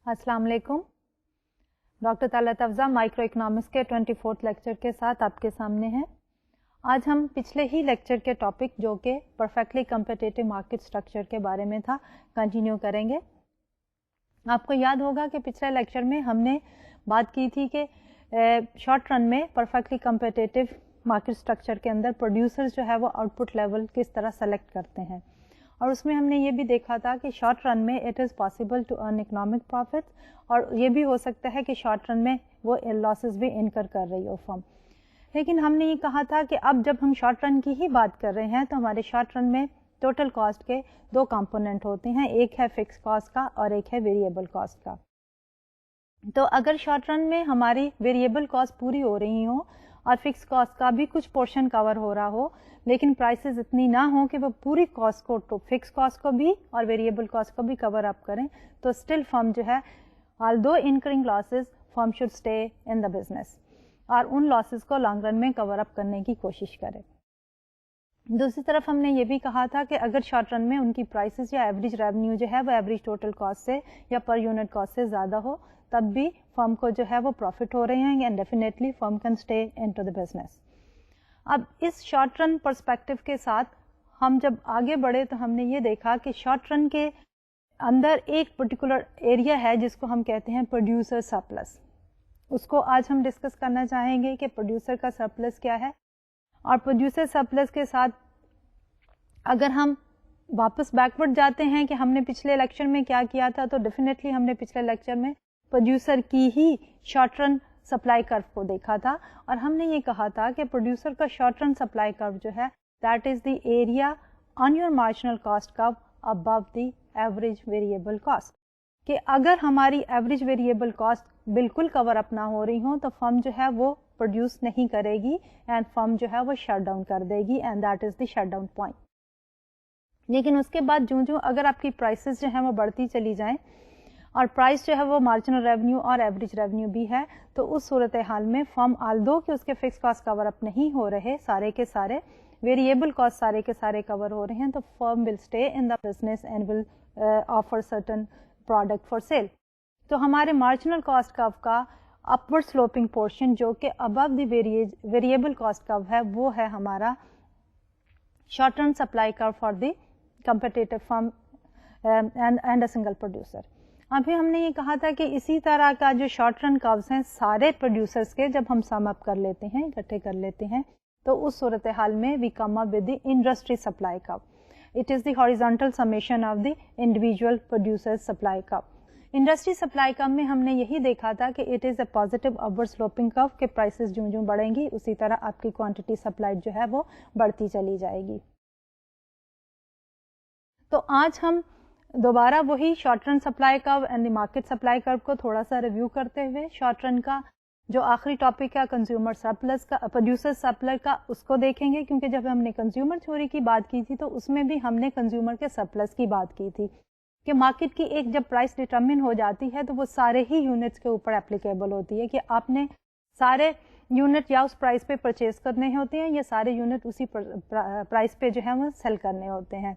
अस्सलाम वालेकुम। Doctor Talat Afza micro economics के 24th लेक्चर के साथ आपके सामने हैं। आज हम पिछले ही लेक्चर के टॉपिक जो कि परफेक्टली कम्पिटिटिव मार्केट स्ट्रक्चर के बारे में था कंटिन्यू करेंगे। आपको याद होगा कि पिछले लेक्चर में हमने बात की थी कि शॉर्ट रन में परफेक्टली कम्पिटिटिव मार्केट स्ट्रक्चर के अंदर प्रोड्यूसर्स जो है वो आउटपुट लेवल किस तरह सेलेक्ट करते हैं, और उसमें हमने ये भी देखा था कि शॉर्ट रन में it is possible to earn economic profits, और ये भी हो सकता है कि शॉर्ट रन में वो लॉसेस भी इनकर कर रही हो फर्म। लेकिन हमने ये कहा था कि अब जब हम शॉर्ट रन की ही बात कर रहे हैं तो हमारे शॉर्ट रन में टोटल कॉस्ट के दो कंपोनेंट होते हैं, एक है फिक्स कॉस्ट का और एक है वेरिएबल कॉस्ट का। तो अगर शॉर्ट रन में हमारी वेरिएबल कॉस्ट पूरी हो रही हो और फिक्स कॉस्ट का भी कुछ पोर्शन कवर हो रहा हो, लेकिन प्राइसेस इतनी ना हो कि वो पूरी कॉस्ट को, तो फिक्स कॉस्ट को भी और वेरिएबल कॉस्ट को भी कवर अप करें, तो स्टिल फर्म जो है although incurring losses firm should stay in the business और उन लॉसेस को लॉन्ग रन में कवर अप करने की कोशिश करे। दूसरी तरफ हमने ये भी कहा था कि अगर शॉर्ट रन में उनकी प्राइसेस या एवरेज रेवेन्यू जो है वो एवरेज टोटल कॉस्ट से या पर यूनिट कॉस्ट से ज़्यादा हो, तब भी फर्म को जो है वो प्रॉफिट हो रहे हैं and definitely firm can stay into the business. अब इस शॉर्ट रन पर्सपेक्टिव के साथ हम जब आगे बढ़े तो हमने ये देखा कि शॉर्ट रन के अंदर एक पर्टिकुलर एरिया है जिसको हम कहते हैं प्रोड्यूसर सरप्लस। उसको आज हम डिस्कस करना चाहेंगे कि प्रोड्यूसर का सरप्लस क्या है, और प्रोड्यूसर सरप्लस के साथ अगर हम वापस बैकवर्ड जाते हैं कि हमने पिछले लेक्चर में क्या किया था, तो डेफिनेटली हमने पिछले लेक्चर में प्रोड्यूसर की ही शॉर्ट रन सप्लाई कर्व को देखा था, और हमने ये कहा था कि प्रोड्यूसर का शॉर्ट रन सप्लाई कर्व जो है that is the area on your marginal cost curve above the average variable cost. कि अगर हमारी एवरेज वेरिएबल कॉस्ट बिल्कुल कवर अप ना हो रही हो तो फर्म जो है वो प्रोड्यूस नहीं करेगी एंड फर्म जो है वो शट डाउन कर देगी, and that is the shut down point. लेकिन उसके बाद जो अगर आपकी प्राइसेस जो है वो बढ़ती चली जाएं और प्राइस जो है वो मार्जिनल रेवेन्यू और एवरेज रेवेन्यू भी है, तो उस सूरत हाल में फर्म ऑल्दो कि उसके फिक्स कॉस्ट कवर अप नहीं हो रहे, सारे के सारे वेरिएबल कॉस्ट सारे के सारे कवर हो रहे हैं, तो firm will stay in the business and will offer certain product for sale. तो हमारे मार्जिनल कॉस्ट कर्व का अपवर्ड स्लोपिंग पोर्शन जो कि above the variable cost curve है, वो है हमारा short term supply curve for the competitive firm and a single producer. अभी हमने ये कहा था कि इसी तरह का जो शॉर्ट रन कर्व्स हैं सारे प्रोड्यूसर्स के, जब हम सम अप कर लेते हैं, इकट्ठे कर लेते हैं, तो उस सूरत हाल में we come up with the industry supply curve. It is the horizontal summation of the individual producers supply curve. Industry supply curve में हमने यही देखा था कि it is a positive upward sloping curve के प्राइसेस जो बढ़ेंगी उसी तरह आपकी क्वांटिटी सप्लाइड जो है वो बढ़ती चली जाएगी। तो आज हम दोबारा वही short run supply curve and the market supply curve को थोड़ा सा रिव्यू करते हुए शॉर्ट रन का जो आखिरी टॉपिक है कंज्यूमर सरप्लस का, प्रोड्यूसर सरप्लस का, उसको देखेंगे, क्योंकि जब हमने कंज्यूमर थ्योरी की बात की थी तो उसमें भी हमने कंज्यूमर के सरप्लस की बात की थी कि मार्केट की एक जब प्राइस डिटरमिन हो जाती है तो वो सारे ही यूनिट्स के ऊपर एप्लीकेबल होती है कि आपने सारे यूनिट या उस प्राइस पे परचेज करने होते हैं या सारे यूनिट उसी प्राइस पे जो है वो सेल करने होते हैं।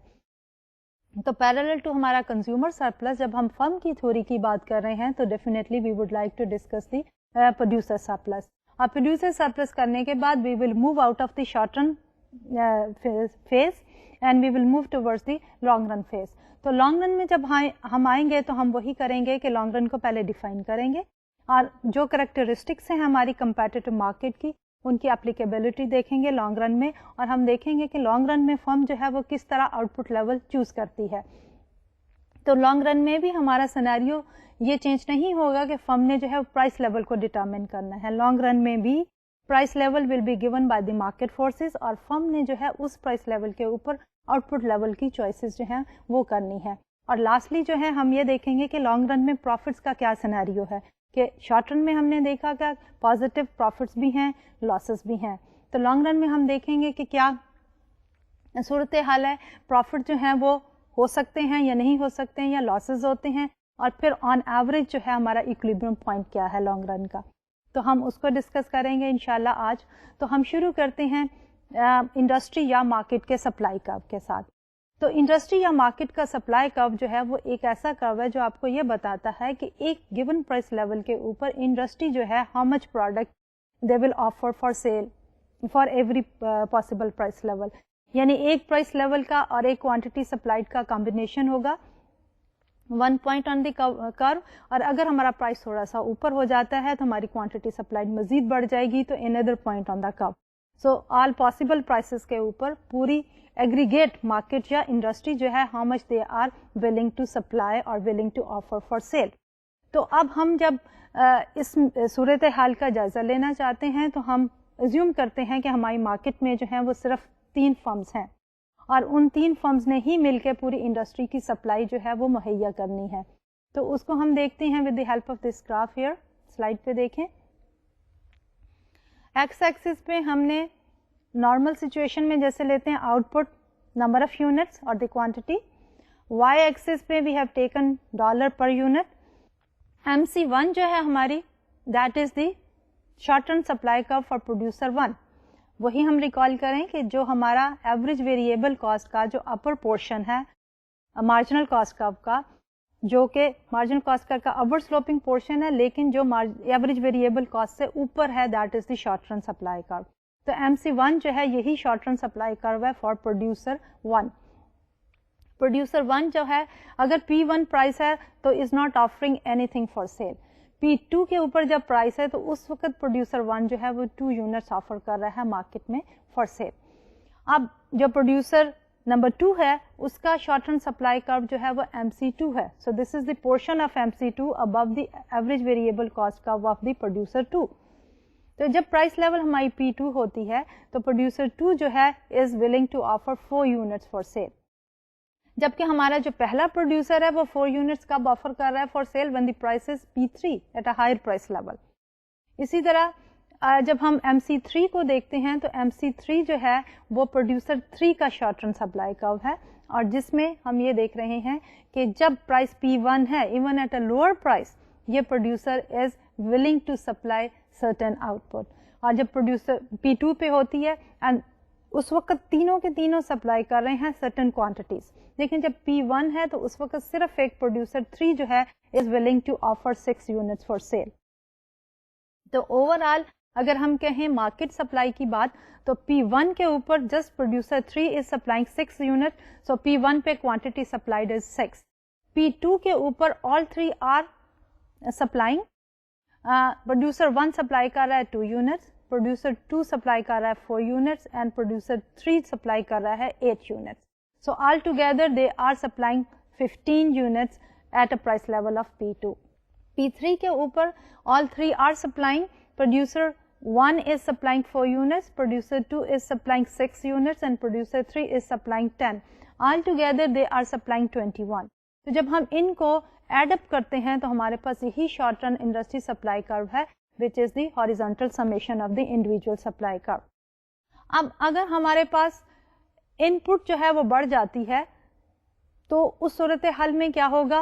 तो पैरेलल टू हमारा कंज्यूमर सरप्लस जब हम फर्म की थ्योरी की बात कर रहे हैं तो definitely we would like to discuss the producer surplus. और प्रोड्यूसर सरप्लस करने के बाद we will move out of the short run phase and we will move towards the long run phase. तो लॉन्ग रन में जब हम आएंगे तो हम वही करेंगे कि लॉन्ग रन को पहले डिफाइन करेंगे और जो करेक्टरिस्टिक्स हैं हमारी कंपेटिटिव मार्केट की उनकी एप्लीकेबिलिटी देखेंगे लॉन्ग रन में, और हम देखेंगे कि लॉन्ग रन में फर्म जो है वो किस तरह आउटपुट लेवल चूज करती है। तो लॉन्ग रन में भी हमारा सिनेरियो ये चेंज नहीं होगा कि फर्म ने जो है प्राइस लेवल को डिटरमिन करना है। लॉन्ग रन में भी price level will be given by the market forces और फर्म ने जो है उस प्राइस लेवल के ऊपर आउटपुट लेवल की चॉइसेस जो है वो करनी है। और लास्टली जो है हम ये देखेंगे कि लॉन्ग रन में प्रॉफिट्स का क्या सिनेरियो है, कि शॉर्ट रन में हमने देखा कि पॉजिटिव प्रॉफिट्स भी हैं, लॉसेस भी हैं। तो लॉन्ग रन में हम देखेंगे कि क्या सूरत हाल है, प्रॉफिट जो है वो हो सकते हैं या नहीं हो सकते हैं या लॉसेस होते हैं, और फिर ऑन एवरेज जो है हमारा इक्विलिब्रियम पॉइंट क्या है लॉन्ग रन का, तो हम उसको डिस्कस करेंगे इंशाल्लाह आज। तो हम शुरू करते हैं इंडस्ट्री या मार्केट के सप्लाई कर्व के साथ। تو انڈسٹری یا مارکیٹ کا سپلائی کرو جو ہے وہ ایک ایسا کرو ہے جو آپ کو یہ بتاتا ہے کہ ایک گیون پرائس لیول کے اوپر انڈسٹری جو ہے how much product they will offer for cell for every possible price level, یعنی ایک پرائس لیول کا اور ایک کوانٹٹی سپلائڈ کا کمبینیشن ہوگا 1 پوائنٹ آن دی کرو، اور اگر ہمارا پرائس تھوڑا سا اوپر ہو جاتا ہے تو ہماری کوانٹٹی سپلائڈ مزید بڑھ جائے گی تو another پوائنٹ آن دا کرو. سو آل پاسبل پرائسز کے اوپر پوری ایگریگیٹ مارکیٹ یا انڈسٹری جو ہے how much they are willing to supply اور willing to offer for sale. تو اب ہم جب اس صورتحال کا جائزہ لینا چاہتے ہیں تو ہم ایزیوم کرتے ہیں کہ ہماری مارکیٹ میں جو ہے وہ صرف 3 فرمز ہیں اور ان 3 فرمز نے ہی مل کے پوری انڈسٹری کی سپلائی جو ہے وہ مہیا کرنی ہے. تو اس کو ہم دیکھتے ہیں with the help of this graph here. Slide پہ دیکھیں، ایکس ایکسس پہ ہم نے نارمل سچویشن میں جیسے لیتے ہیں output number of units اور دی کوانٹٹی، وائی ایکسس پہ we have taken dollar per unit. MC1 جو ہے ہماری that is the short term supply curve for producer 1. وہی ہم ریکال کریں کہ جو ہمارا ایوریج ویریبل کاسٹ کا جو اپر پورشن ہے مارجنل کاسٹ کرو کا، جو کہ مارجنل کاسٹ کرو کا اپر سلوپنگ پورشن ہے لیکن جو ایوریج ویریبل کاسٹ سے اوپر ہے that is the short term supply کرو. تو MC1 جو ہے یہی شارٹ ٹرم سپلائی کرو ہے فار پروڈیوسر 1. پروڈیوسر 1 جو ہے اگر P1 پرائس ہے تو is not offering any thing for sale. P2 کے اوپر جب پرائس ہے تو اس وقت پروڈیوسر 1 جو ہے وہ 2 یونٹس آفر کر رہا ہے مارکیٹ میں فار سیل. اب جو پروڈیوسر نمبر 2 ہے اس کا شارٹ ٹرم سپلائی کرو جو ہے وہ MC2 ہے. So this is the portion of MC2 above the average variable cost curve of the producer 2. تو جب پرائس لیول ہماری P2 ہوتی ہے تو پروڈیوسر 2 جو ہے is willing to offer 4 units for sale, جبکہ ہمارا جو پہلا پروڈیوسر ہے وہ 4 یونٹس کب آفر کر رہا ہے for sale when the price is P3 at a higher price level. اسی طرح جب ہم MC3 کو دیکھتے ہیں تو MC3 جو ہے وہ پروڈیوسر 3 کا شارٹ ٹرم سپلائی کرو ہے اور جس میں ہم یہ دیکھ رہے ہیں کہ جب پرائس P1 ہے even at a lower price یہ producer is willing to supply certain output, اور جب پروڈیوسر P2 پہ ہوتی ہے اینڈ اس وقت تینوں کے تینوں سپلائی کر رہے ہیں سرٹن کوانٹٹیز، لیکن جب P1 ہے تو اس وقت صرف ایک پروڈیوسر 3 جو ہے is willing to offer 6 units for sale. تو اوور آل اگر ہم کہیں مارکیٹ سپلائی کی بات تو P1 کے اوپر جسٹ پروڈیوسر 3 از سپلائنگ 6 یونٹ، سو P1 پہ کوانٹٹی سپلائڈ از 6. P2 کے اوپر all 3 are supplying, producer 1 supply کر رہا ہے 2 یونٹس، پروڈیوسر 2 سپلائی کر رہا ہے 4 یونٹس اینڈ پروڈیوسر 3 سپلائی کر رہا ہے 8 units. So altogether they are supplying 15 units at a price level of P2. P3 کے اوپر all 3 are supplying. Producer 1 is supplying 4 units, producer 2 is supplying 6 units and producer 3 is supplying 10. Altogether they are supplying 21. تو جب ہم ان کو add up کرتے ہیں تو ہمارے پاس یہی شارٹ ٹرم انڈسٹری سپلائی کرو ہے which is the horizontal summation of the individual supply curve. اب اگر ہمارے پاس ان پٹ جو ہے وہ بڑھ جاتی ہے تو اس صورتحال میں کیا ہوگا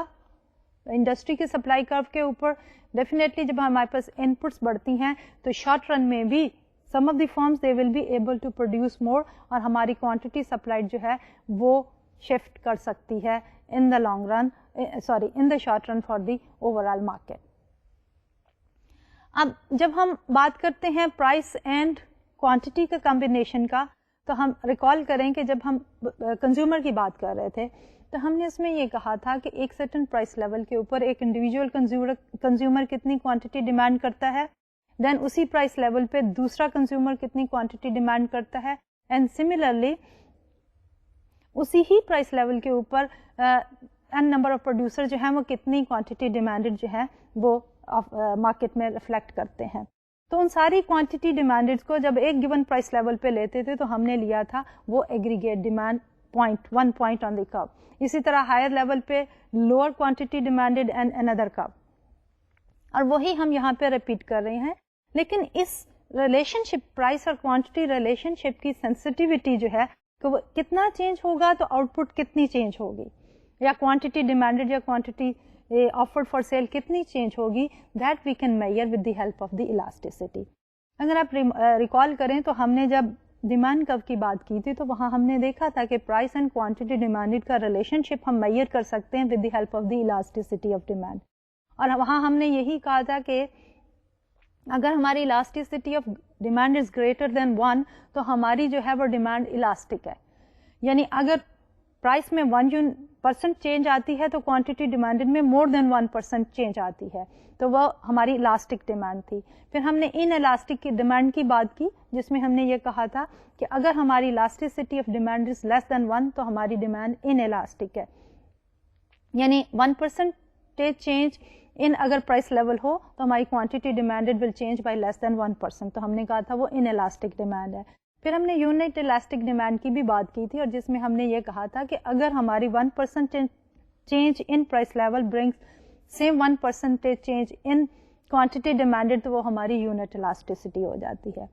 انڈسٹری کے سپلائی کرو کے اوپر؟ ڈیفینیٹلی جب ہمارے پاس ان پٹس بڑھتی ہیں تو شارٹ رن میں بھی some of the firms they will be able to produce more اور ہماری کوانٹٹی سپلائڈ جو ہے وہ شفٹ کر سکتی ہے in the long run in the short run for the overall market. اب جب ہم بات کرتے ہیں پرائس اینڈ کوانٹٹی کا کمبینیشن کا تو ہم ریکال کریں کہ جب ہم کنزیومر کی بات کر رہے تھے تو ہم نے اس میں یہ کہا تھا کہ ایک سرٹن پرائس لیول کے اوپر ایک انڈیویجول کنزیومر کتنی کوانٹٹی ڈیمانڈ کرتا ہے، دین اسی پرائس لیول پہ دوسرا کنزیومر کتنی کوانٹٹی ڈیمانڈ کرتا ہے، اینڈ سملرلی اسی ہی پرائس لیول کے اوپر این نمبر آف پروڈیوسر جو ہیں وہ کتنی کوانٹٹی ڈیمانڈڈ جو ہے وہ مارکیٹ میں ریفلیکٹ کرتے ہیں. تو ان ساری کوانٹٹی ڈیمانڈڈ کو جب ایک گیون پرائس لیول پہ لیتے تھے تو ہم نے لیا تھا وہ aggregate demand point 1 point on the curve. اسی طرح ہائر لیول پہ لوور کوانٹٹی ڈیمانڈڈ اینڈ اندر کرو، اور وہی ہم یہاں پہ ریپیٹ کر رہے ہیں. لیکن اس ریلیشن شپ پرائس اور کوانٹٹی ریلیشن شپ کی سینسٹیوٹی جو ہے کہ وہ کتنا چینج ہوگا تو آؤٹ پٹ کتنی چینج ہوگی، یا کوانٹٹی ڈیمانڈڈ یا کوانٹٹی آفرڈ فار سیل کتنی چینج ہوگی، that we can measure with the help of the elasticity. اگر آپ ریکال کریں تو ہم نے جب डिमांड कर्व की बात की थी तो वहाँ हमने देखा था कि प्राइस एंड क्वांटिटी डिमांडेड का रिलेशनशिप हम मेजर कर सकते हैं with the help of the elasticity of demand. और वहाँ हमने यही कहा था कि अगर हमारी elasticity of demand is greater then 1 तो हमारी जो है वो डिमांड इलास्टिक है, यानी अगर प्राइस में 1% चेंज आती है तो क्वांटिटी डिमांडेड में मोर देन 1% चेंज आती है, तो वह हमारी इलास्टिक डिमांड थी। फिर हमने इन इलास्टिक की डिमांड की बात की जिसमें हमने ये कहा था कि अगर हमारी elasticity of demand is less than 1 तो हमारी डिमांड इन इलास्टिक है, यानी 1% चेंज इन अगर प्राइस लेवल हो तो हमारी quantity demanded will change bye less than 1%, तो हमने कहा था वो इन इलास्टिक डिमांड है। फिर हमने यूनिट इलास्टिक डिमांड की भी बात की थी और जिसमें हमने ये कहा था कि अगर हमारी 1% change in price level brings same 1% change in quantity demanded तो वो हमारी यूनिट इलास्टिसिटी हो जाती है।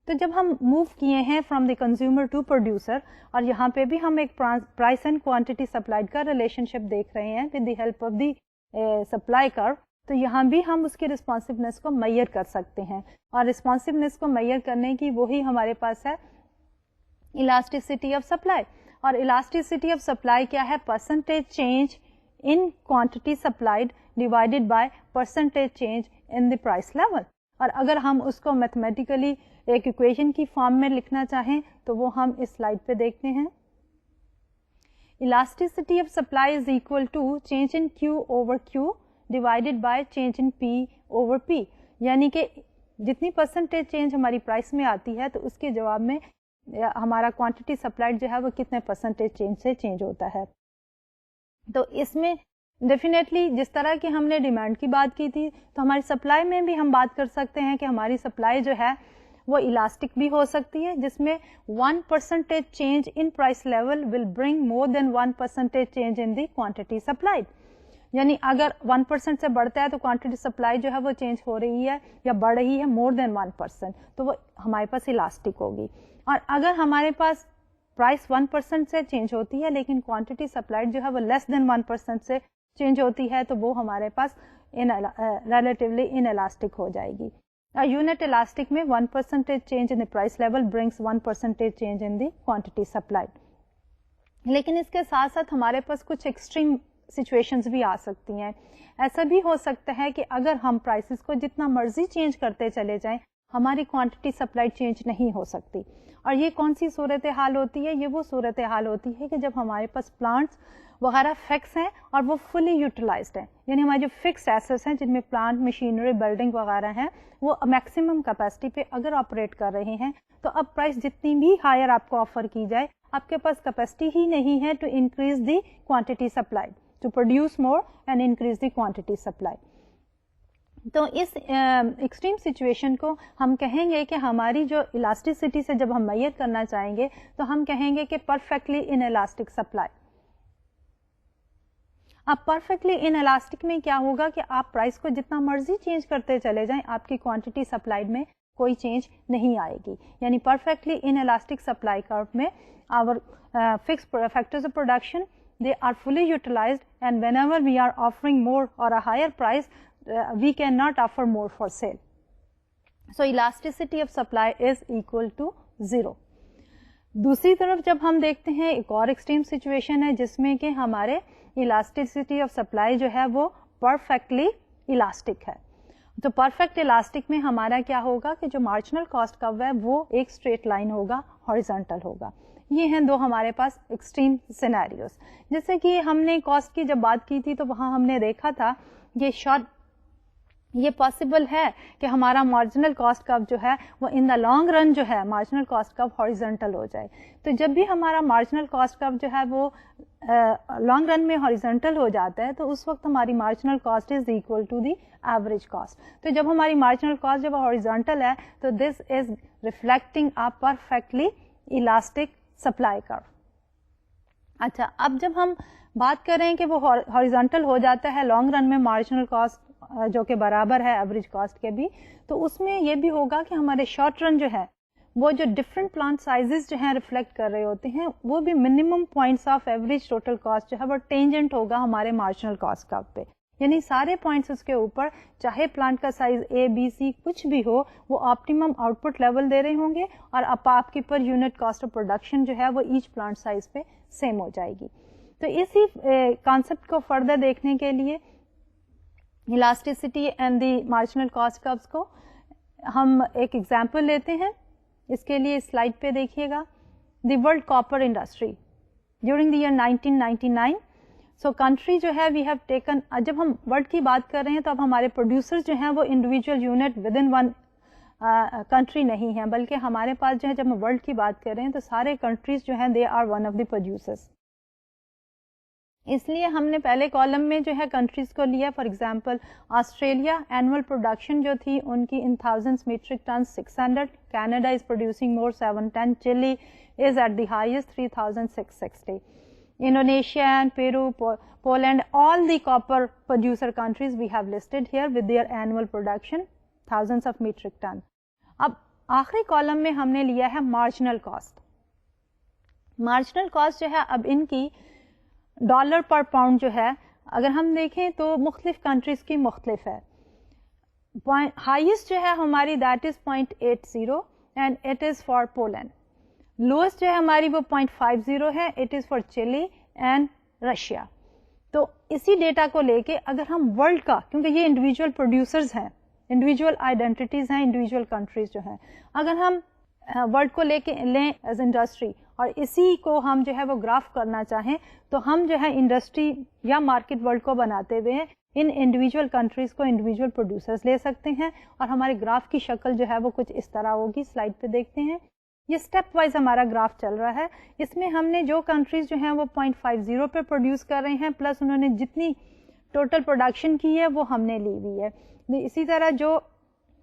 तो जब हम मूव किए हैं from the consumer to producer और यहाँ पे भी हम एक प्राइस एंड क्वांटिटी सप्लाइड का रिलेशनशिप देख रहे हैं with the help of the supply curve, तो यहाँ भी हम उसकी रिस्पॉन्सिवनेस को मेजर कर सकते हैं और रिस्पॉन्सिवनेस को मेजर करने की वही हमारे पास है इलास्टिसिटी ऑफ सप्लाई। और इलास्टिसिटी ऑफ सप्लाई क्या है? Percentage change in quantity supplied divided by percentage change in the price level. और अगर हम उसको मैथमेटिकली एक इक्वेशन की फॉर्म में लिखना चाहें तो वो हम इस स्लाइड पे देखते हैं। Elasticity of supply is equal to change in Q over Q divided by change in P over P, यानी कि जितनी परसेंटेज चेंज हमारी प्राइस में आती है तो उसके जवाब में हमारा क्वांटिटी सप्लाइड जो है वो कितने परसेंटेज चेंज से चेंज होता है। तो इसमें डेफिनेटली जिस तरह की हमने डिमांड की बात की थी तो हमारी सप्लाई में भी हम बात कर सकते हैं कि हमारी सप्लाई जो है वो इलास्टिक भी हो सकती है, जिसमें 1% change in price level will bring more than 1% change in the quantity supplied, यानी अगर 1% से बढ़ता है तो क्वांटिटी सप्लाई जो है वो चेंज हो रही है या बढ़ रही है मोर देन 1%, तो वो हमारे पास इलास्टिक होगी। और अगर हमारे पास प्राइस 1% से चेंज होती है लेकिन क्वांटिटी सप्लाइड जो है वो लेस देन 1% से चेंज होती है तो वो हमारे पास रिलेटिवली इनइलास्टिक हो जाएगी। यूनिट इलास्टिक में 1% change in the price level brings 1% change in the quantity supplied. लेकिन इसके साथ साथ हमारे पास कुछ एक्सट्रीम सिचुएशंस भी आ सकती हैं। ऐसा भी हो सकता है कि अगर हम प्राइसेस को जितना मर्जी चेंज करते चले जाएं हमारी क्वांटिटी सप्लाई चेंज नहीं हो सकती। और ये कौन सी सूरत हाल होती है? ये वो सूरत हाल होती है कि जब हमारे पास प्लांट्स वगैरह फिक्स हैं और वो फुली यूटिलाइज्ड हैं, यानी हमारे जो फिक्स एसेट्स हैं जिनमें प्लांट मशीनरी बिल्डिंग वगैरह हैं वो मैक्सिमम कैपेसिटी पे अगर ऑपरेट कर रहे हैं तो अब प्राइस जितनी भी हायर आपको ऑफर की जाए आपके पास कैपेसिटी ही नहीं है to increase the quantity supply, to produce more and increase the quantity supply. तो इस एक्सट्रीम सिचुएशन को हम कहेंगे कि हमारी जो इलास्टिसिटी से जब हम मेजर करना चाहेंगे तो हम कहेंगे कि परफेक्टली इनइलास्टिक सप्लाई। अब परफेक्टली इनइलास्टिक में क्या होगा कि आप प्राइस को जितना मर्जी चेंज करते चले जाएं आपकी क्वांटिटी सप्लाइड में कोई चेंज नहीं आएगी, यानी परफेक्टली इनइलास्टिक सप्लाई कर्व में our fixed factors of production they are fully utilized, and whenever we are offering more or a higher price we cannot offer more for sale. So elasticity of supply is equal to 0. दूसरी तरफ जब हम देखते हैं एक और extreme situation है जिसमें कि हमारे इलास्टिसिटी ऑफ सप्लाई जो है वो परफेक्टली इलास्टिक है। तो परफेक्ट इलास्टिक में हमारा क्या होगा कि जो मार्जिनल कॉस्ट कर्व है वो एक स्ट्रेट लाइन होगा, हॉरिजॉन्टल होगा। ये हैं दो हमारे पास एक्सट्रीम सिनेरियोस। जैसे कि हमने कॉस्ट की जब बात की थी तो वहाँ हमने देखा था ये पॉसिबल है कि हमारा मार्जिनल कॉस्ट कर्व जो है वो इन द लॉन्ग रन जो है मार्जिनल कॉस्ट कर्व हॉरिजॉन्टल हो जाए। तो जब भी हमारा मार्जिनल कॉस्ट कर्व जो है वो लॉन्ग रन में हॉरिजॉन्टल हो जाता है तो उस वक्त हमारी marginal cost is equal to the average cost. तो जब हमारी मार्जिनल कॉस्ट जब हॉरिजॉन्टल है तो this is reflecting a perfectly elastic supply curve. अच्छा, अब जब हम बात करें कि वो हॉरिजॉन्टल हो जाता है लॉन्ग रन में मार्जिनल कॉस्ट जो कि बराबर है एवरेज कॉस्ट के भी, तो उसमें ये भी होगा कि हमारे शॉर्ट रन जो है वो जो डिफरेंट प्लांट साइजेस जो हैं रिफ्लेक्ट कर रहे होते हैं वो भी minimum points of average total cost जो है वो टेंजेंट होगा हमारे मार्जिनल कॉस्ट कर्व पे। यानी सारे पॉइंट्स उसके ऊपर, चाहे प्लांट का साइज A, B, C कुछ भी हो, वो ऑप्टिमम आउटपुट लेवल दे रहे होंगे और आपकी पर यूनिट कॉस्ट ऑफ प्रोडक्शन जो है वो ईच प्लांट साइज पे सेम हो जाएगी। तो इसी कॉन्सेप्ट को फर्दर देखने के लिए elasticity and the marginal cost curves को हम एक एग्जांपल लेते हैं। इसके लिए स्लाइड पे देखिएगा, the world copper industry during the year 1999। So country जो है वी हैव टेकन, जब हम वर्ल्ड की बात कर रहे हैं तो अब हमारे प्रोड्यूसर्स जो हैं वो individual unit with in one country नहीं है, बल्कि हमारे पास जो है जब हम वर्ल्ड की बात कर रहे हैं तो सारे कंट्रीज जो हैं they are one of the producers. इसलिए हमने पहले कॉलम में जो है कंट्रीज को लिया। For example Australia annual production जो थी उनकी in thousands metric ton 600, Canada is producing more 710, Chile is at the highest 3660, Indonesia and Peru, Poland, all the copper producer countries we have listed here with their annual production thousands of metric ton. अब आखिरी column में हमने लिया है marginal cost. Marginal cost जो है अब इनकी डॉलर पर पाउंड जो है अगर हम देखें तो मुख्तलिफ कंट्रीज की मुख्तलिफ है। हाईएस्ट जो है हमारी that is 0.80 and it is for Poland. Lowest जो है हमारी वो 0.50 है, it is for Chile and Russia. तो इसी डेटा को लेके अगर हम वर्ल्ड का, क्योंकि ये इंडिविजुअल प्रोड्यूसर्स हैं, इंडिविजुअल आइडेंटिटीज हैं, इंडिविजुअल कंट्रीज जो हैं, अगर हम वर्ल्ड को लेके लें एज इंडस्ट्री और इसी को हम जो है वो ग्राफ करना चाहें तो हम जो है इंडस्ट्री या मार्केट वर्ल्ड को बनाते हुए इन इंडिविजुअल कंट्रीज को इंडिविजुअल प्रोड्यूसर्स ले सकते हैं और हमारे ग्राफ की शक्ल जो है वो कुछ इस तरह होगी। स्लाइड पे देखते हैं, ये स्टेप वाइज हमारा ग्राफ चल रहा है। इसमें हमने जो कंट्रीज जो हैं वो 0.50 पे प्रोड्यूस कर रहे हैं प्लस उन्होंने जितनी टोटल प्रोडक्शन की है वो हमने ली हुई है। इसी तरह जो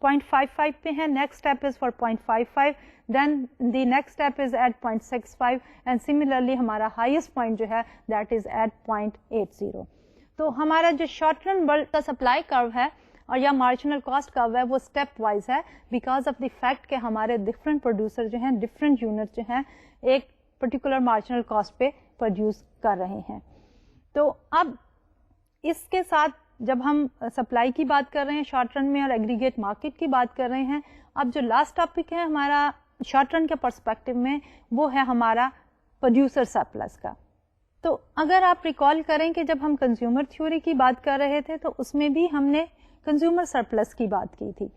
0.55 पे है, next step is for 0.55, then the next step is at 0.65 and similarly हमारा हाईएस्ट पॉइंट जो है दैट इज एट 0.80। तो हमारा जो शॉर्ट रन वर्ल्ड का सप्लाई कर्व है और या मार्जिनल कॉस्ट कर्व है वो स्टेप वाइज है बिकॉज ऑफ द फैक्ट के हमारे डिफरेंट प्रोड्यूसर जो हैं, डिफरेंट यूनिट जो हैं एक पर्टिकुलर मार्जिनल कॉस्ट पे प्रोड्यूस कर रहे हैं। तो अब इसके साथ जब हम सप्लाई की बात कर रहे हैं शॉर्ट रन में और एग्रीगेट मार्केट की बात कर रहे हैं, अब जो लास्ट टॉपिक है हमारा शॉर्ट रन के पर्सपेक्टिव में वो है हमारा प्रोड्यूसर सरप्लस का। तो अगर आप रिकॉल करें कि जब हम कंज्यूमर थ्योरी की बात कर रहे थे तो उसमें भी हमने कंज्यूमर सरप्लस की बात की थी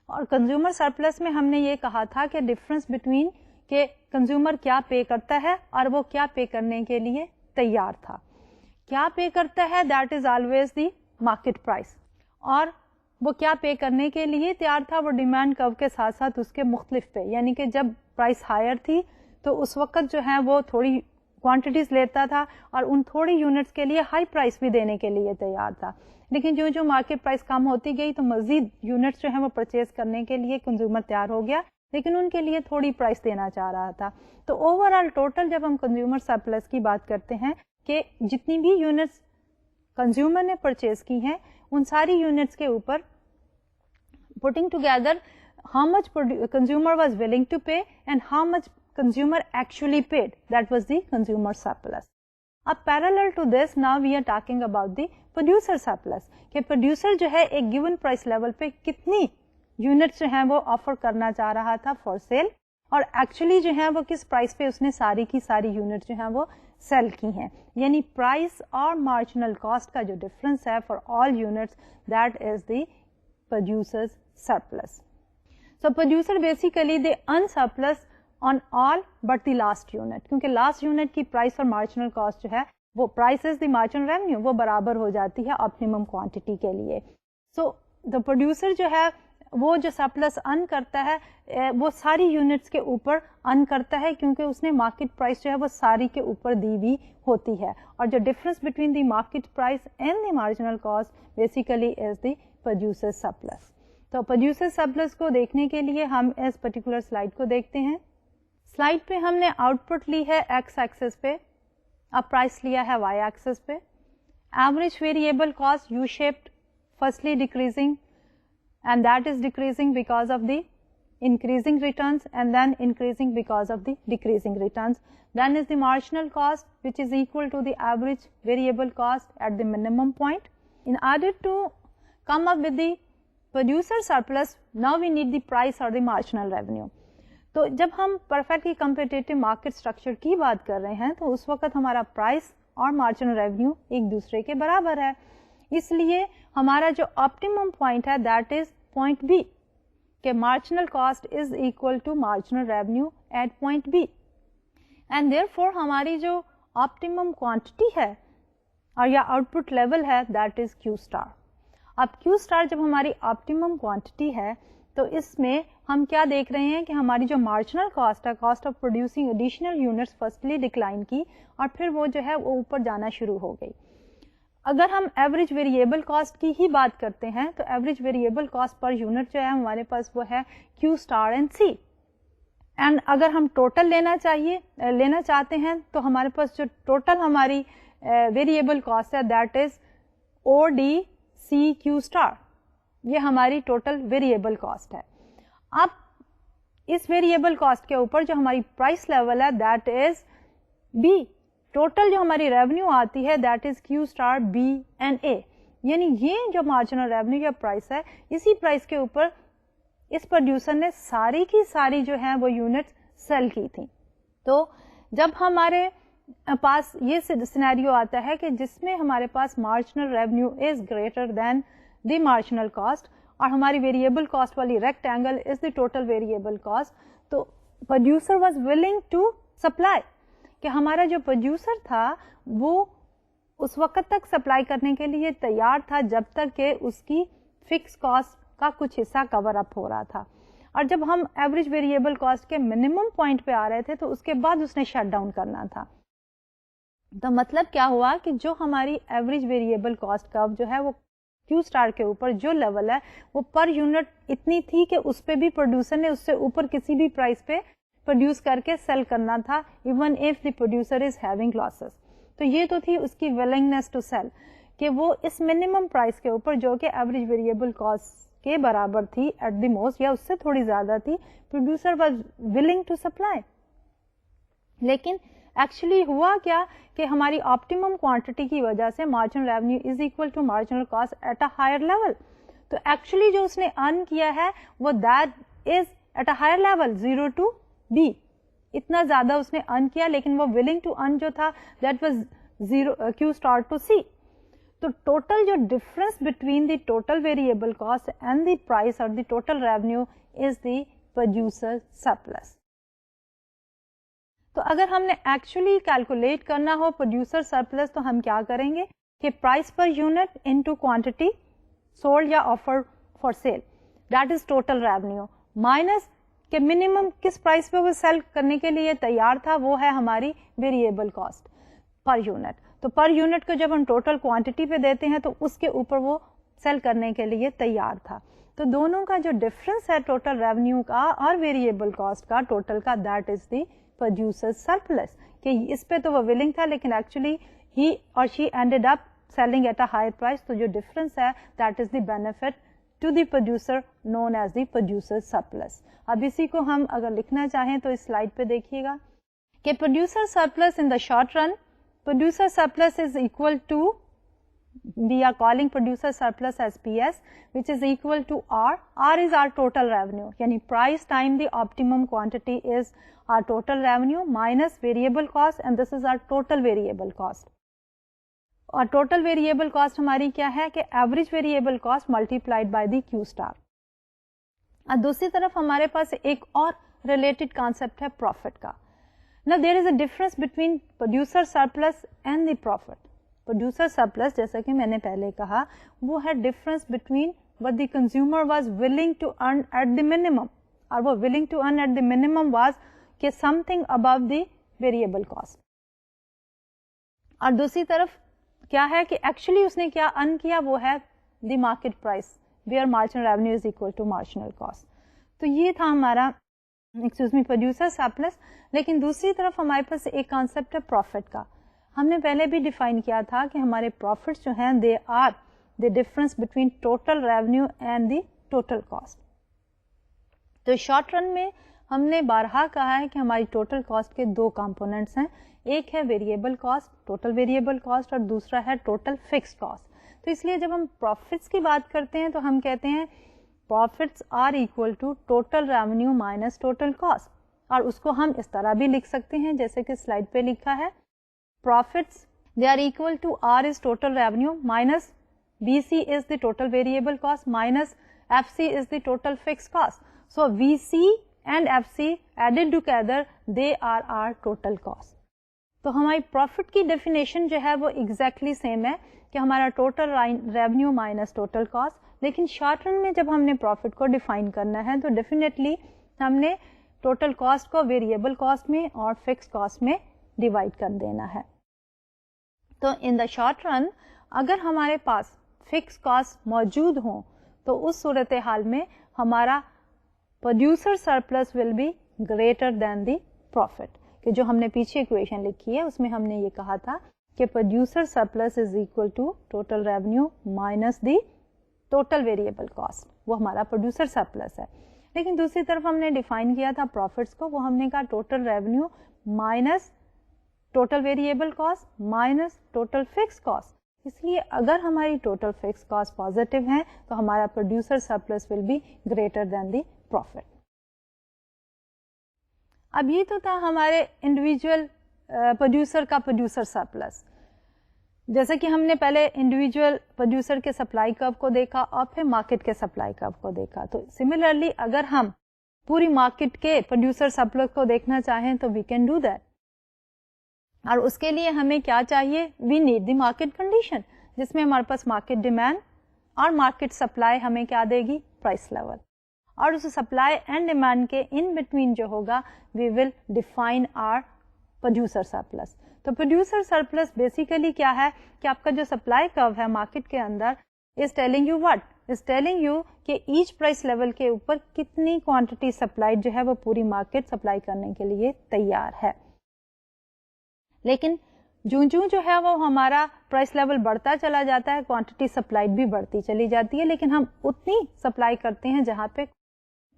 और कंज्यूमर सरप्लस में हमने ये कहा था कि डिफरेंस बिटवीन के कंज्यूमर क्या पे करता है और वो क्या पे करने के लिए तैयार था। क्या पे करता है that is always the market price, और वो क्या पे करने के लिए तैयार था वो डिमांड कर्व के साथ साथ उसके मुख्तलिफ पे, यानी कि जब प्राइस हायर थी तो उस वक्त जो है वो थोड़ी क्वांटिटीज लेता था और उन थोड़ी यूनिट्स के लिए हाई प्राइस भी देने के लिए तैयार था। लेकिन जो जो मार्केट प्राइस कम होती गई तो मजीद यूनिट्स जो है वो परचेज करने के लिए कंज्यूमर तैयार हो गया, लेकिन उनके लिए थोड़ी प्राइस देना चाह रहा था। तो ओवरऑल टोटल जब हम कंज्यूमर सरप्लस की बात करते हैं कि जितनी भी यूनिट्स कंज्यूमर ने परचेज की हैं उन सारी यूनिट्स के ऊपर putting together how much consumer was willing to pay and how much consumer actually paid, that was the consumer surplus. अब parallel to this now we are talking about the producer surplus कि producer जो है एक given price level पे कितनी units जो हैं वो offer करना चाह रहा था for sale और actually जो है वो किस price पे उसने सारी की सारी units जो हैं वो sell की हैं। यानी price और marginal cost का जो difference है for all units that is the producer's surplus. So producer basically they earn surplus on all but the last unit, क्योंकि last unit की price और marginal cost जो है वो price is the marginal revenue वो बराबर हो जाती है optimum quantity के लिए। So the producer जो है वो जो surplus earn करता है वो सारी units के ऊपर earn करता है क्योंकि उसने market price जो है वो सारी के ऊपर दी हुई होती है और जो difference between the market price and the marginal cost basically is the producer surplus। तो producer surplus को देखने के लिए हम इस particular slide को देखते हैं। स्लाइड पे हमने आउटपुट ली है एक्स एक्सिस पे, अब प्राइस लिया है वाई एक्सिस पे। Average variable cost U shaped firstly decreasing and that is decreasing because of the increasing returns and then increasing because of the decreasing returns. Then is the marginal cost which is equal to the average variable cost at the minimum point In order to come up with the producer surplus, now we need the price or the marginal revenue. तो जब हम perfectly competitive market structure की बात कर रहे हैं तो उस वक्त हमारा प्राइस और मार्जिनल रेवेन्यू एक दूसरे के बराबर है, इसलिए हमारा जो ऑप्टिमम पॉइंट है दैट इज पॉइंट बी, के marginal cost is equal to marginal revenue at point B, and therefore हमारी जो ऑप्टिमम क्वांटिटी है और या आउटपुट लेवल है दैट इज क्यू स्टार. अब क्यू स्टार जब हमारी ऑप्टिमम क्वांटिटी है तो इसमें हम क्या देख रहे हैं कि हमारी जो मार्जिनल कॉस्ट है, cost of producing additional units firstly decline की और फिर वो जो है वो ऊपर जाना शुरू हो गई. अगर हम एवरेज वेरिएबल कॉस्ट की ही बात करते हैं तो average variable cost per unit जो है हमारे पास वो है Q star and C. And अगर हम टोटल लेना चाहते हैं तो हमारे पास जो टोटल हमारी वेरिएबल कॉस्ट है that is O D C Q star, ये हमारी टोटल वेरिएबल कॉस्ट है. अब इस वेरिएबल कॉस्ट के ऊपर जो हमारी प्राइस लेवल है दैट इज बी, टोटल जो हमारी रेवेन्यू आती है that is Q star B and A, यानी ये जो मार्जिनल रेवेन्यू या प्राइस है इसी प्राइस के ऊपर इस प्रोड्यूसर ने सारी की सारी जो है वो यूनिट्स सेल की थी. तो जब हमारे पास ये सिनेरियो आता है कि जिसमें हमारे पास marginal revenue is greater than the marginal cost और हमारी वेरिएबल कॉस्ट वाली rectangle is the total variable cost, तो producer was willing to supply, कि हमारा जो प्रोड्यूसर था वो उस वक्त तक सप्लाई करने के लिए तैयार था जब तक कि उसकी फिक्स कॉस्ट का कुछ हिस्सा कवर अप हो रहा था. और जब हम एवरेज वेरिएबल कॉस्ट के मिनिमम पॉइंट पे आ रहे थे तो उसके बाद उसने शट डाउन करना था. तो मतलब क्या हुआ कि जो हमारी एवरेज वेरिएबल कॉस्ट कर्व जो है वो क्यू स्टार के ऊपर जो लेवल है वो पर यूनिट इतनी थी कि उस पे भी प्रोड्यूसर ने उससे ऊपर किसी भी प्राइस पे प्रोड्यूस करके सेल करना था even if the producer is having losses. तो ये तो थी उसकी विलिंगनेस टू सेल, कि वो इस मिनिमम प्राइस के ऊपर जो कि एवरेज वेरिएबल कॉस्ट के बराबर थी एट द मोस्ट या उससे थोड़ी ज्यादा थी, producer was willing to supply. लेकिन एक्चुअली हुआ क्या कि हमारी ऑप्टिमम क्वांटिटी की वजह से marginal revenue is equal to marginal cost at a higher level. तो एक्चुअली जो उसने अर्न किया है वो that is at a higher level 0 to B, इतना ज्यादा उसने अर्न किया, लेकिन वो विलिंग टू अर्न जो था that was 0 Q star to C. तो टोटल जो difference between the total variable cost and the price और the total revenue is the producer surplus. तो अगर हमने एक्चुअली कैलकुलेट करना हो प्रोड्यूसर सरप्लस तो हम क्या करेंगे कि price per unit into quantity sold या offer for sale that is total revenue minus के मिनिमम किस प्राइस पे वो सेल करने के लिए तैयार था वो है हमारी वेरिएबल कॉस्ट पर यूनिट. तो पर यूनिट को जब हम टोटल क्वांटिटी पे देते हैं तो उसके ऊपर वो सेल करने के लिए तैयार था. तो दोनों का जो डिफरेंस है टोटल रेवेन्यू का और वेरिएबल कॉस्ट का टोटल का that is the producer surplus, कि इस पे तो वो विलिंग था लेकिन एक्चुअली ही और she ended up selling at a higher price. तो जो डिफरेंस है that is the benefit to the producer known as the producer surplus. अब इसी को हम अगर लिखना चाहें तो इस स्लाइड पे देखिएगा कि producer surplus in the short run, producer surplus is equal to, we are calling producer surplus as PS, which is equal to R. R is our total revenue, यानी price time the optimum quantity is our total revenue minus variable cost and this is our total variable cost. और total variable cost हमारी क्या है कि average variable cost multiplied by the Q star. और दूसरी तरफ हमारे पास एक और related concept है profit का. Now there is a difference between producer surplus and the profit. Producer surplus जैसा कि मैंने पहले कहा वो है difference between what the consumer was willing to earn at the minimum, और वो willing to earn at the minimum was कि something above the variable cost. और दूसरी तरफ क्या है कि एक्चुअली उसने क्या अर्न किया वो है the market price where marginal revenue is equal to marginal cost. तो ये था हमारा प्रोड्यूसर सरप्लस. लेकिन दूसरी तरफ हमारे पास एक कॉन्सेप्ट है प्रॉफिट का. हमने पहले भी डिफाइन किया था कि हमारे प्रॉफिट्स जो हैं they are the difference between total revenue and the total cost. तो शॉर्ट रन में हमने बारहा कहा है कि हमारी टोटल कॉस्ट के दो कंपोनेंट्स हैं, एक है variable cost, total variable cost, और दूसरा है टोटल फिक्स्ड कॉस्ट. تو اس لیے جب ہم پروفٹس کی بات کرتے ہیں تو ہم کہتے ہیں profits are equal to total revenue minus total cost, اور اس کو ہم اس طرح بھی لکھ سکتے ہیں جیسے کہ سلائڈ پہ لکھا ہے, profits they are equal to R is total revenue minus V C is the total variable cost minus F C is the total fix cost. So V C and F C added together they are our total cost. تو ہماری profit کی definition جو ہے وہ exactly same ہے کہ ہمارا total revenue minus total cost, لیکن شارٹ رن میں جب ہم نے پروفٹ کو ڈیفائن کرنا ہے تو ڈیفینیٹلی ہم نے ٹوٹل کاسٹ کو ویریبل کاسٹ میں اور فکس کاسٹ میں ڈیوائڈ کر دینا ہے. تو ان دا شارٹ رن اگر ہمارے پاس فکس کاسٹ موجود ہوں تو اس صورتحال میں ہمارا producer surplus will be greater than the profit, کہ جو ہم نے پیچھے اکویشن لکھی ہے اس میں ہم نے یہ کہا تھا کہ producer surplus is equal to total revenue minus the total variable cost, وہ ہمارا پروڈیوسر سرپلس ہے. لیکن دوسری طرف ہم نے ڈیفائن کیا تھا پروفٹس کو, وہ ہم نے کہا total revenue minus total variable cost minus total fix cost. اس لیے اگر ہماری ٹوٹل فکس کاسٹ پازیٹو ہے تو ہمارا producer surplus will be greater than the profit. اب یہ تو تھا ہمارے انڈیویجول پروڈیوسر کا پروڈیوسر سرپلس, جیسے کہ ہم نے پہلے انڈیویجول پروڈیوسر کے سپلائی کرو کو دیکھا اور پھر مارکیٹ کے سپلائی کرو کو دیکھا. تو سملرلی اگر ہم پوری مارکیٹ کے پروڈیوسر سرپلس کو دیکھنا چاہیں تو وی کین ڈو دیٹ, اور اس کے لیے ہمیں کیا چاہیے, we need the market condition, جس میں ہمارے پاس مارکیٹ ڈیمانڈ اور مارکیٹ سپلائی ہمیں کیا دے گی, پرائس لیول, اور اس سپلائی اینڈ ڈیمانڈ کے ان بٹوین جو ہوگا we will define our producer surplus. تو پروڈیوسر سرپلس بیسیکلی کیا ہے کہ آپ کا جو سپلائی کرو ہے مارکیٹ کے اندر is telling you what, is telling you کہ ایچ پرائس لیول کے اوپر کتنی کوانٹٹی سپلائی جو ہے وہ پوری مارکیٹ سپلائی کرنے کے لیے تیار ہے. لیکن جو ہے وہ ہمارا پرائس لیول بڑھتا چلا جاتا ہے, کوانٹٹی سپلائی بھی بڑھتی چلی جاتی ہے, لیکن ہم اتنی سپلائی کرتے ہیں جہاں پہ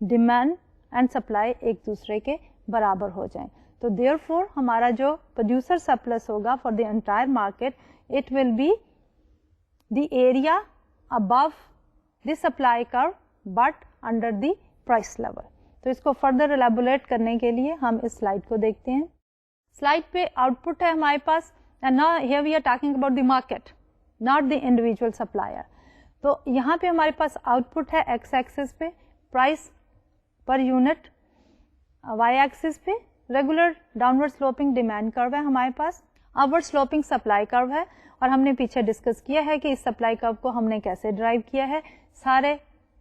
ڈیمانڈ اینڈ سپلائی ایک دوسرے کے برابر ہو جائیں. تو دیئر فور ہمارا جو پروڈیوسر سرپلس ہوگا for the entire market it will be the area above the supply curve but under the price level. تو اس کو فردر ایلیبوریٹ کرنے کے لیے ہم اس سلائڈ کو دیکھتے ہیں. سلائڈ پہ آؤٹ پٹ ہے ہمارے پاس, and now here we are talking about the market not the individual supplier. تو یہاں پہ ہمارے پاس آؤٹ پٹ ہے ایکس ایکسس پہ price per unit, Y axis پہ regular downward sloping demand curve ہے ہمارے پاس, اپورڈ سلوپنگ سپلائی کرو ہے, اور ہم نے پیچھے ڈسکس کیا ہے کہ اس سپلائی کرو کو ہم نے کیسے ڈرائیو کیا ہے سارے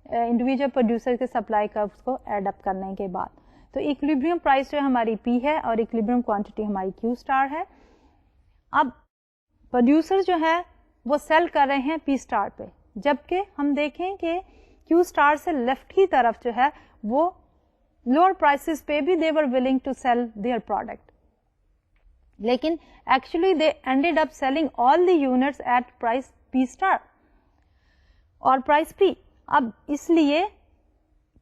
انڈیویجول پروڈیوسر کے سپلائی کروز کو ایڈ اپ کرنے کے بعد. تو ایکولیبریم پرائس جو ہماری پی ہے اور ایکولیبریم کوانٹٹی ہماری کیو اسٹار ہے. اب پروڈیوسر جو ہے وہ سیل کر رہے ہیں پی اسٹار پہ, جبکہ ہم دیکھیں کہ کیو اسٹار سے لیفٹ کی طرف جو ہے وہ لوور پرائسز پہ بھی they were willing to sell their product, لیکن actually they ended up selling all the units at price P star اور پرائس پی. اب اس لیے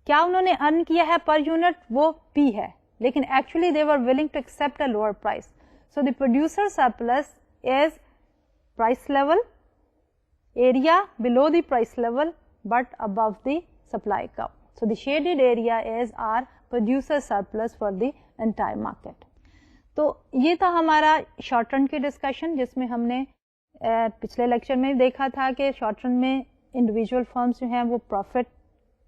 کیا انہوں نے ارن کیا ہے پر یونٹ وہ پی ہے, لیکن actually they were willing to accept a lower price. So the producer surplus is price level area below the price level but above the supply curve. So the shaded area is our producer surplus for the entire market. تو یہ تھا ہمارا short run کی discussion, جس میں ہم نے پچھلے لیکچر میں دیکھا تھا کہ شارٹ رن میں انڈیویجول فرمز جو ہیں وہ پروفٹ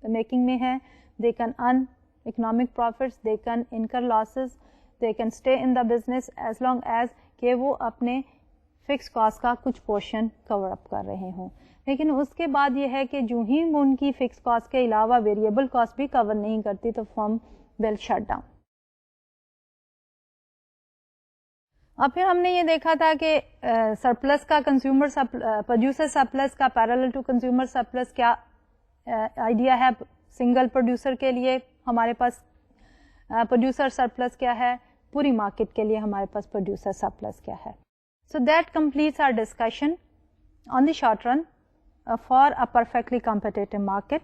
میکنگ میں ہیں, they can earn economic profits, they can incur losses, they can stay in the business as long as کہ وہ اپنے فکس کاسٹ کا کچھ پورشن کور اپ کر رہے ہوں. لیکن اس کے بعد یہ ہے کہ جو ہی ان کی فکس کاسٹ کے علاوہ ویریبل کاسٹ بھی کور نہیں کرتی تو فرم ول شٹ ڈاؤن. اور پھر ہم نے یہ دیکھا تھا کہ سرپلس کا کنزیومر پروڈیوسر سرپلس کا پیرالل ٹو کنزیومر سرپلس کیا آئیڈیا ہے سنگل پروڈیوسر کے لیے, ہمارے پاس پروڈیوسر سرپلس کیا ہے, پوری مارکیٹ کے لیے ہمارے پاس پروڈیوسر سرپلس کیا ہے. So that completes our discussion on the short run for a perfectly competitive market.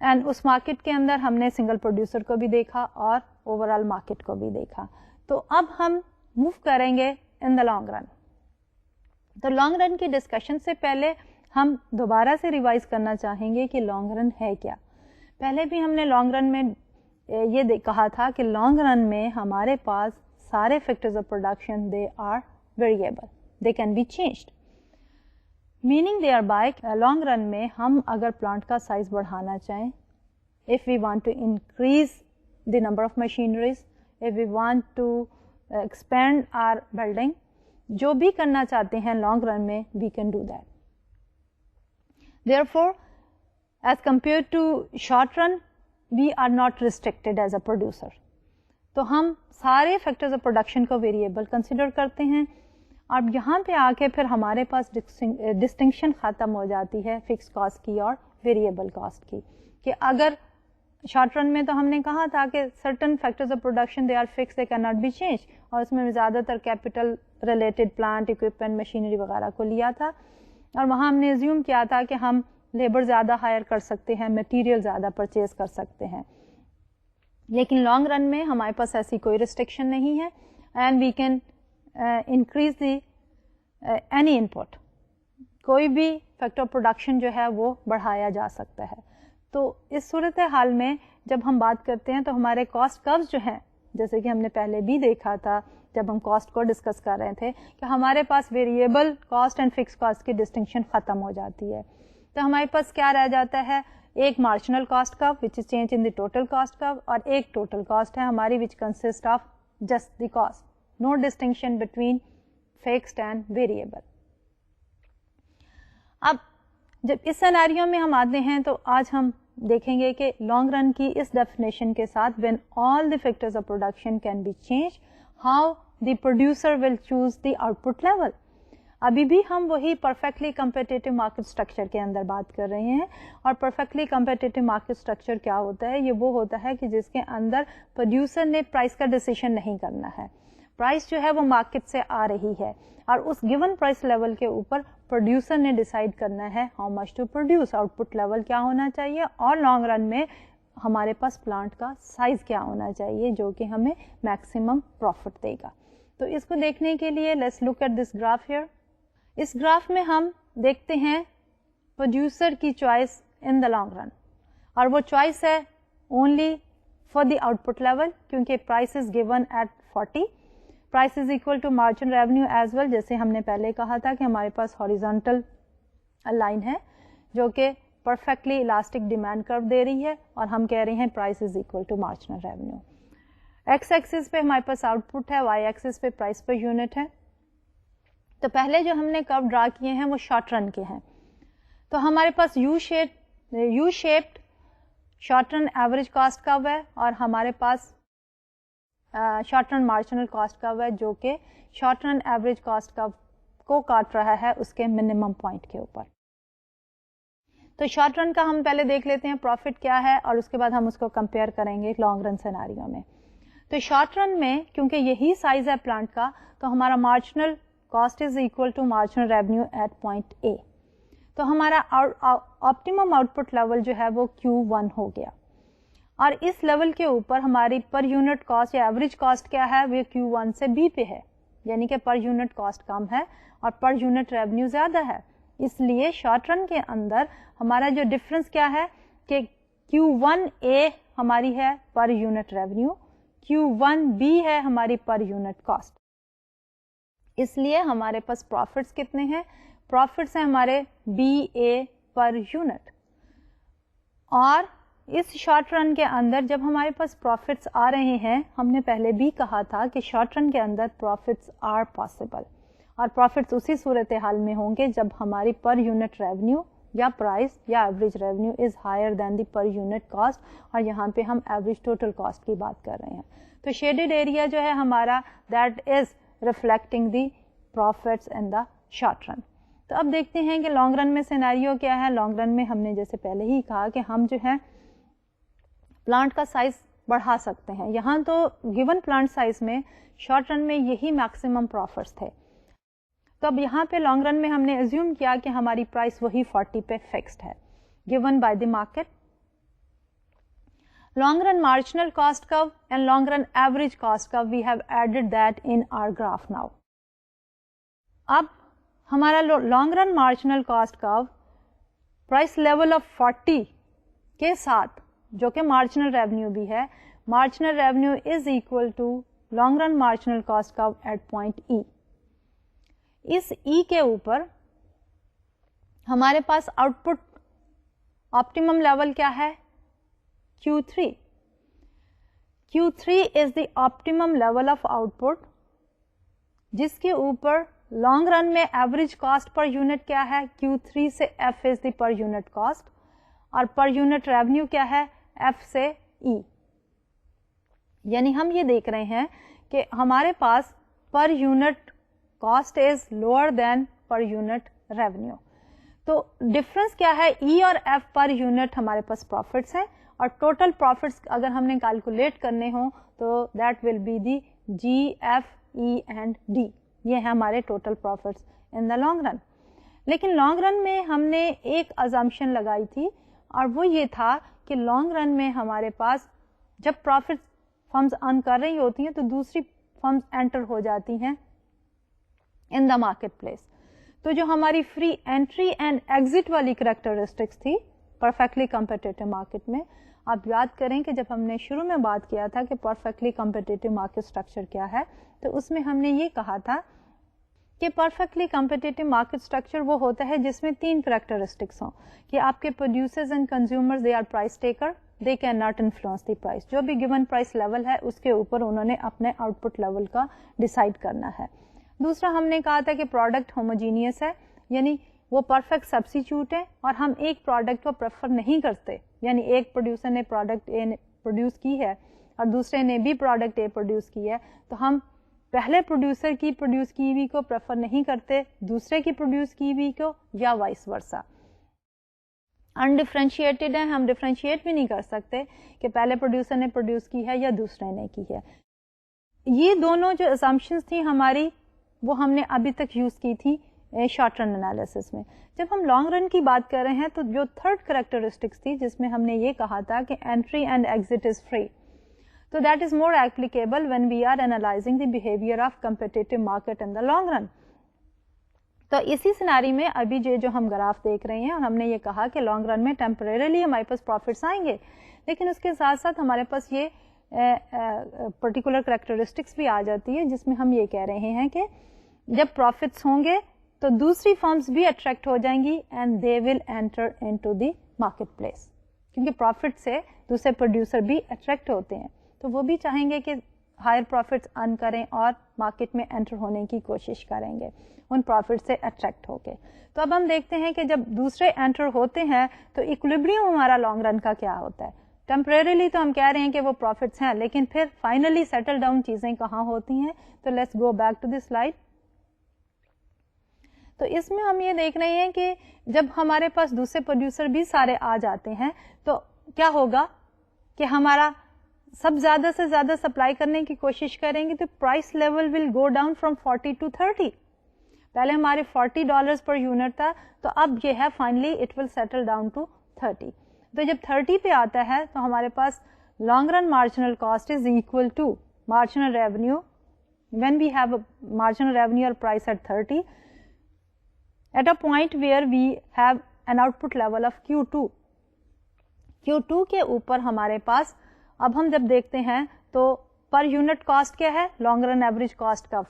And اس مارکیٹ کے اندر ہم نے سنگل پروڈیوسر کو بھی دیکھا اور اوور آل مارکیٹ کو بھی دیکھا. تو اب ہم موو کریں گے ان دا لانگ رن. تو لانگ رن کی ڈسکشن سے پہلے ہم دوبارہ سے ریوائز کرنا چاہیں گے کہ لانگ رن ہے کیا. پہلے بھی ہم نے لانگ رن میں یہ کہا تھا کہ لانگ رن میں ہمارے پاس سارے factors of production they are variable, they can be changed, meaning they are by long run میں ہم اگر پلانٹ کا سائز بڑھانا چاہیں, if we want to increase the number of machineries, if we want to expand our building, جو بھی کرنا چاہتے ہیں لانگ رن میں we can do that. Therefore, as compared to short run, we are not restricted as a producer. تو ہم سارے factors of production کو ویریبل کنسیڈر کرتے ہیں. اب یہاں پہ آ کے پھر ہمارے پاس ڈسٹنکشن ختم ہو جاتی ہے فکس کاسٹ کی اور ویریبل کاسٹ کی, کہ اگر شارٹ رن میں تو ہم نے کہا تھا کہ certain factors of production they are fixed, they can not be change, اور اس میں زیادہ تر capital related plant equipment machinery وغیرہ کو لیا تھا, اور وہاں ہم نے ایزیوم کیا تھا کہ ہم لیبر زیادہ ہائر کر سکتے ہیں, مٹیریل زیادہ پرچیز کر سکتے ہیں. لیکن لانگ رن میں ہمارے پاس ایسی کوئی ریسٹرکشن نہیں ہے, and we can increase the any input, کوئی بھی فیکٹر آف پروڈکشن جو ہے وہ بڑھایا جا سکتا ہے. تو اس صورت حال میں جب ہم بات کرتے ہیں تو ہمارے کاسٹ کروز جو ہیں, جیسے کہ ہم نے پہلے بھی دیکھا تھا جب ہم کاسٹ کو ڈسکس کر رہے تھے, کہ ہمارے پاس variable cost and fix cost کی ڈسٹنکشن ختم ہو جاتی ہے. تو ہمارے پاس کیا رہ جاتا ہے, ایک marginal cost curve which is change in the total cost curve, اور ایک ٹوٹل کاسٹ ہے ہماری which consist of just the cost, no distinction between fixed and variable. اب جب اس سیناریو میں ہم آتے ہیں تو آج ہم دیکھیں گے کہ لانگ رن کی اس ڈیفینیشن کے ساتھ when all the factors of production can be changed, how the producer will choose the output level. ابھی بھی ہم وہی پرفیکٹلی کمپیٹیٹو مارکیٹ اسٹرکچر کے اندر بات کر رہے ہیں, اور پرفیکٹلی کمپیٹیٹو مارکیٹ اسٹرکچر کیا ہوتا ہے, یہ وہ ہوتا ہے کہ جس کے اندر پروڈیوسر نے پرائس کا ڈیسیشن نہیں کرنا ہے. پرائس جو ہے وہ مارکیٹ سے آ رہی ہے, اور اس گیون پرائس لیول کے اوپر پروڈیوسر نے ڈیسائیڈ کرنا ہے how much to produce, output level کیا ہونا چاہیے, اور لانگ رن میں ہمارے پاس پلانٹ کا سائز کیا ہونا چاہیے جو کہ ہمیں میکسیمم پروفٹ دے گا. تو اس کو دیکھنے کے لیے let's look at this graph here. اس گراف میں ہم دیکھتے ہیں پروڈیوسر کی چوائس ان دا لانگ رن, اور وہ چوائس ہے only for the output level, کیونکہ price is given at 40, price is equal to margin revenue as well. جیسے ہم نے پہلے کہا تھا کہ ہمارے پاس ہاریزونٹل لائن ہے جو کہ پرفیکٹلی الاسٹک ڈیمانڈ کرو دے رہی ہے, اور ہم کہہ رہے ہیں price is equal to marginal revenue. X axis پہ ہمارے پاس آؤٹ پٹ ہے, وائی ایکسس پہ پرائس پر یونٹ ہے. تو پہلے جو ہم نے کرو ڈرا کیے ہیں وہ شارٹ رن کے ہیں. تو ہمارے پاس U shaped short run average cost curve ہے, اور ہمارے پاس short run marginal cost curve ہے جو کہ شارٹ رن ایوریج کاسٹ کرو کو کاٹ رہا ہے اس کے منیمم پوائنٹ کے اوپر. تو شارٹ رن کا ہم پہلے دیکھ لیتے ہیں پروفٹ کیا ہے, اور اس کے بعد ہم اس کو کمپیئر کریں گے لانگ رن سیناریو میں. تو شارٹ رن میں کیونکہ یہی سائز ہے پلانٹ کا, تو ہمارا marginal cost is equal to marginal revenue at point A. تو ہمارا آپٹیمم آؤٹ پٹ لیول جو ہے وہ Q1 ہو گیا, اور اس لیول کے اوپر ہماری پر یونٹ کاسٹ یا ایوریج کاسٹ کیا ہے, وہ Q1 سے B پہ ہے, یعنی کہ پر یونٹ کاسٹ کم ہے اور پر یونٹ ریونیو زیادہ ہے. اس لیے شارٹ رن کے اندر ہمارا جو ڈفرنس کیا ہے کہ Q1A ہماری ہے پر یونٹ ریونیو, Q1B ہے ہماری پر یونٹ کاسٹ. اس لیے ہمارے پاس پروفٹس کتنے ہیں, پروفٹس ہیں ہمارے BA پر یونٹ. اور اس شارٹ رن کے اندر جب ہمارے پاس پروفٹس آ رہے ہیں, ہم نے پہلے بھی کہا تھا کہ شارٹ رن کے اندر پروفٹس آر پاسبل, اور پروفٹس اسی صورتحال میں ہوں گے جب ہماری پر یونٹ ریونیو یا پرائس یا average revenue is higher than the per unit cost, اور یہاں پہ ہم ایوریج ٹوٹل کاسٹ کی بات کر رہے ہیں. تو شیڈڈ ایریا جو ہے ہمارا that is reflecting the profits in the short run. تو اب دیکھتے ہیں کہ لانگ رن میں سیناریو کیا ہے. لانگ رن میں ہم نے جیسے پہلے ہی کہا کہ ہم جو ہے پلانٹ کا سائز بڑھا سکتے ہیں. یہاں تو گیون پلانٹ سائز میں شارٹ رن میں یہی میکسیمم پروفٹس تھے. تو اب یہاں پہ لانگ رن میں ہم نے ایزیوم کیا کہ ہماری پرائس وہی 40 پہ فکسڈ ہے given by the market. Long run marginal cost curve and long run average cost curve, we have added that in our graph now. اب ہمارا long run marginal cost curve price level of 40 के साथ, जो कि marginal revenue भी है, marginal revenue is equal to long run marginal cost curve at point E. इस E के ऊपर हमारे पास आउटपुट ऑप्टिमम लेवल क्या है, Q3। Q3 is the optimum level of output, जिसके ऊपर लॉन्ग रन में एवरेज कॉस्ट पर यूनिट क्या है, Q3 से F इज द पर यूनिट कॉस्ट, और पर यूनिट रेवेन्यू क्या है, F से E। यानी हम ये देख रहे हैं कि हमारे पास per unit cost is lower than per unit revenue. तो डिफरेंस क्या है, E और F पर यूनिट हमारे पास प्रॉफिट्स हैं, और टोटल प्रॉफिट्स अगर हमने कैलकुलेट करने हो तो that will be the G, F, E and D। ये है हमारे total profits in the long run. लेकिन लॉन्ग रन में हमने एक अजम्पशन लगाई थी, और वो ये था कि लॉन्ग रन में हमारे पास जब प्रॉफिट फर्म्स अर्न कर रही होती हैं तो दूसरी फर्म्स एंटर हो जाती हैं इन द मार्केट प्लेस। तो जो हमारी फ्री एंट्री एंड एग्जिट वाली कैरेक्टरिस्टिक्स थी परफेक्टली कम्पिटिटिव मार्केट में, आप याद करें कि जब हमने शुरू में बात किया था कि परफेक्टली कम्पिटिटिव मार्केट स्ट्रक्चर क्या है, तो उसमें हमने ये कहा था कि परफेक्टली कम्पिटिटिव मार्केट स्ट्रक्चर वो होता है जिसमें 3 कैरेक्टरिस्टिक्स हों, कि आपके producers and consumers they are price taker, they can not influence the price. जो भी गिवन प्राइस लेवल है उसके ऊपर उन्होंने अपने आउटपुट लेवल का डिसाइड करना है। दूसरा हमने कहा था कि प्रोडक्ट होमोजीनियस है, यानी वो परफेक्ट सब्स्टिट्यूट है, और हम एक प्रोडक्ट को प्रेफर नहीं करते, यानी एक प्रोड्यूसर ने प्रोडक्ट ए प्रोड्यूस की है और दूसरे ने भी प्रोडक्ट ए प्रोड्यूस की है, तो हम पहले प्रोड्यूसर की प्रोड्यूस की हुई को प्रेफर नहीं करते दूसरे की प्रोड्यूस की हुई को, या वाइस वर्सा। अनडिफ्रेंशिएटेड है, हम डिफ्रेंशिएट भी नहीं कर सकते कि पहले प्रोड्यूसर ने प्रोड्यूस की है या दूसरे ने की है। ये दोनों जो असम्पशंस थी हमारी, वो हमने अभी तक यूज की थी शॉर्ट रन एनालिसिस में। जब हम लॉन्ग रन की बात कर रहे हैं तो जो थर्ड कैरेक्टरिस्टिक्स थी जिसमें हमने ये कहा था कि entry and exit is free, तो that is more applicable when we are analyzing the behaviour of competitive market in the long run. तो इसी सिनारी में अभी जो हम ग्राफ देख रहे हैं, और हमने ये कहा कि लॉन्ग रन में टेम्परेरीली हमारे पास प्रॉफिट्स आएंगे, लेकिन उसके साथ साथ हमारे पास ये पर्टिकुलर कैरेक्टरिस्टिक्स भी आ जाती है जिसमें हम ये कह रहे हैं कि जब प्रॉफिट्स होंगे तो दूसरी फर्म्स भी अट्रैक्ट हो जाएंगी and they will enter into the market place, क्योंकि प्रॉफिट से दूसरे प्रोड्यूसर भी अट्रैक्ट होते हैं, तो वो भी चाहेंगे कि हायर प्रॉफिट्स अर्न करें और मार्केट में एंटर होने की कोशिश करेंगे उन प्रॉफिट से अट्रैक्ट होके। तो अब हम देखते हैं कि जब दूसरे एंटर होते हैं तो इक्विलिब्रियम हमारा लॉन्ग रन का क्या होता है। टेम्परेरीली तो हम कह रहे हैं कि वो प्रॉफिट्स हैं, लेकिन फिर फाइनली सेटल डाउन चीजें कहाँ होती हैं। तो let's go back to this slide. तो इसमें हम ये देख रहे हैं कि जब हमारे पास दूसरे प्रोड्यूसर भी सारे आ जाते हैं तो क्या होगा कि हमारा सब ज्यादा से ज्यादा सप्लाई करने की कोशिश करेंगे, तो price level will go down from 40 to 30। पहले हमारे $40 पर यूनिट था, तो अब ये है finally it will settle down to 30। तो जब 30 पे आता है तो हमारे पास long run marginal cost is equal to marginal revenue when we have marginal revenue और price at 30 at a point where we have an output level of Q2। Q2 के ऊपर हमारे पास अब हम जब देखते हैं तो पर यूनिट कॉस्ट क्या है, लॉन्ग रन एवरेज कॉस्ट का,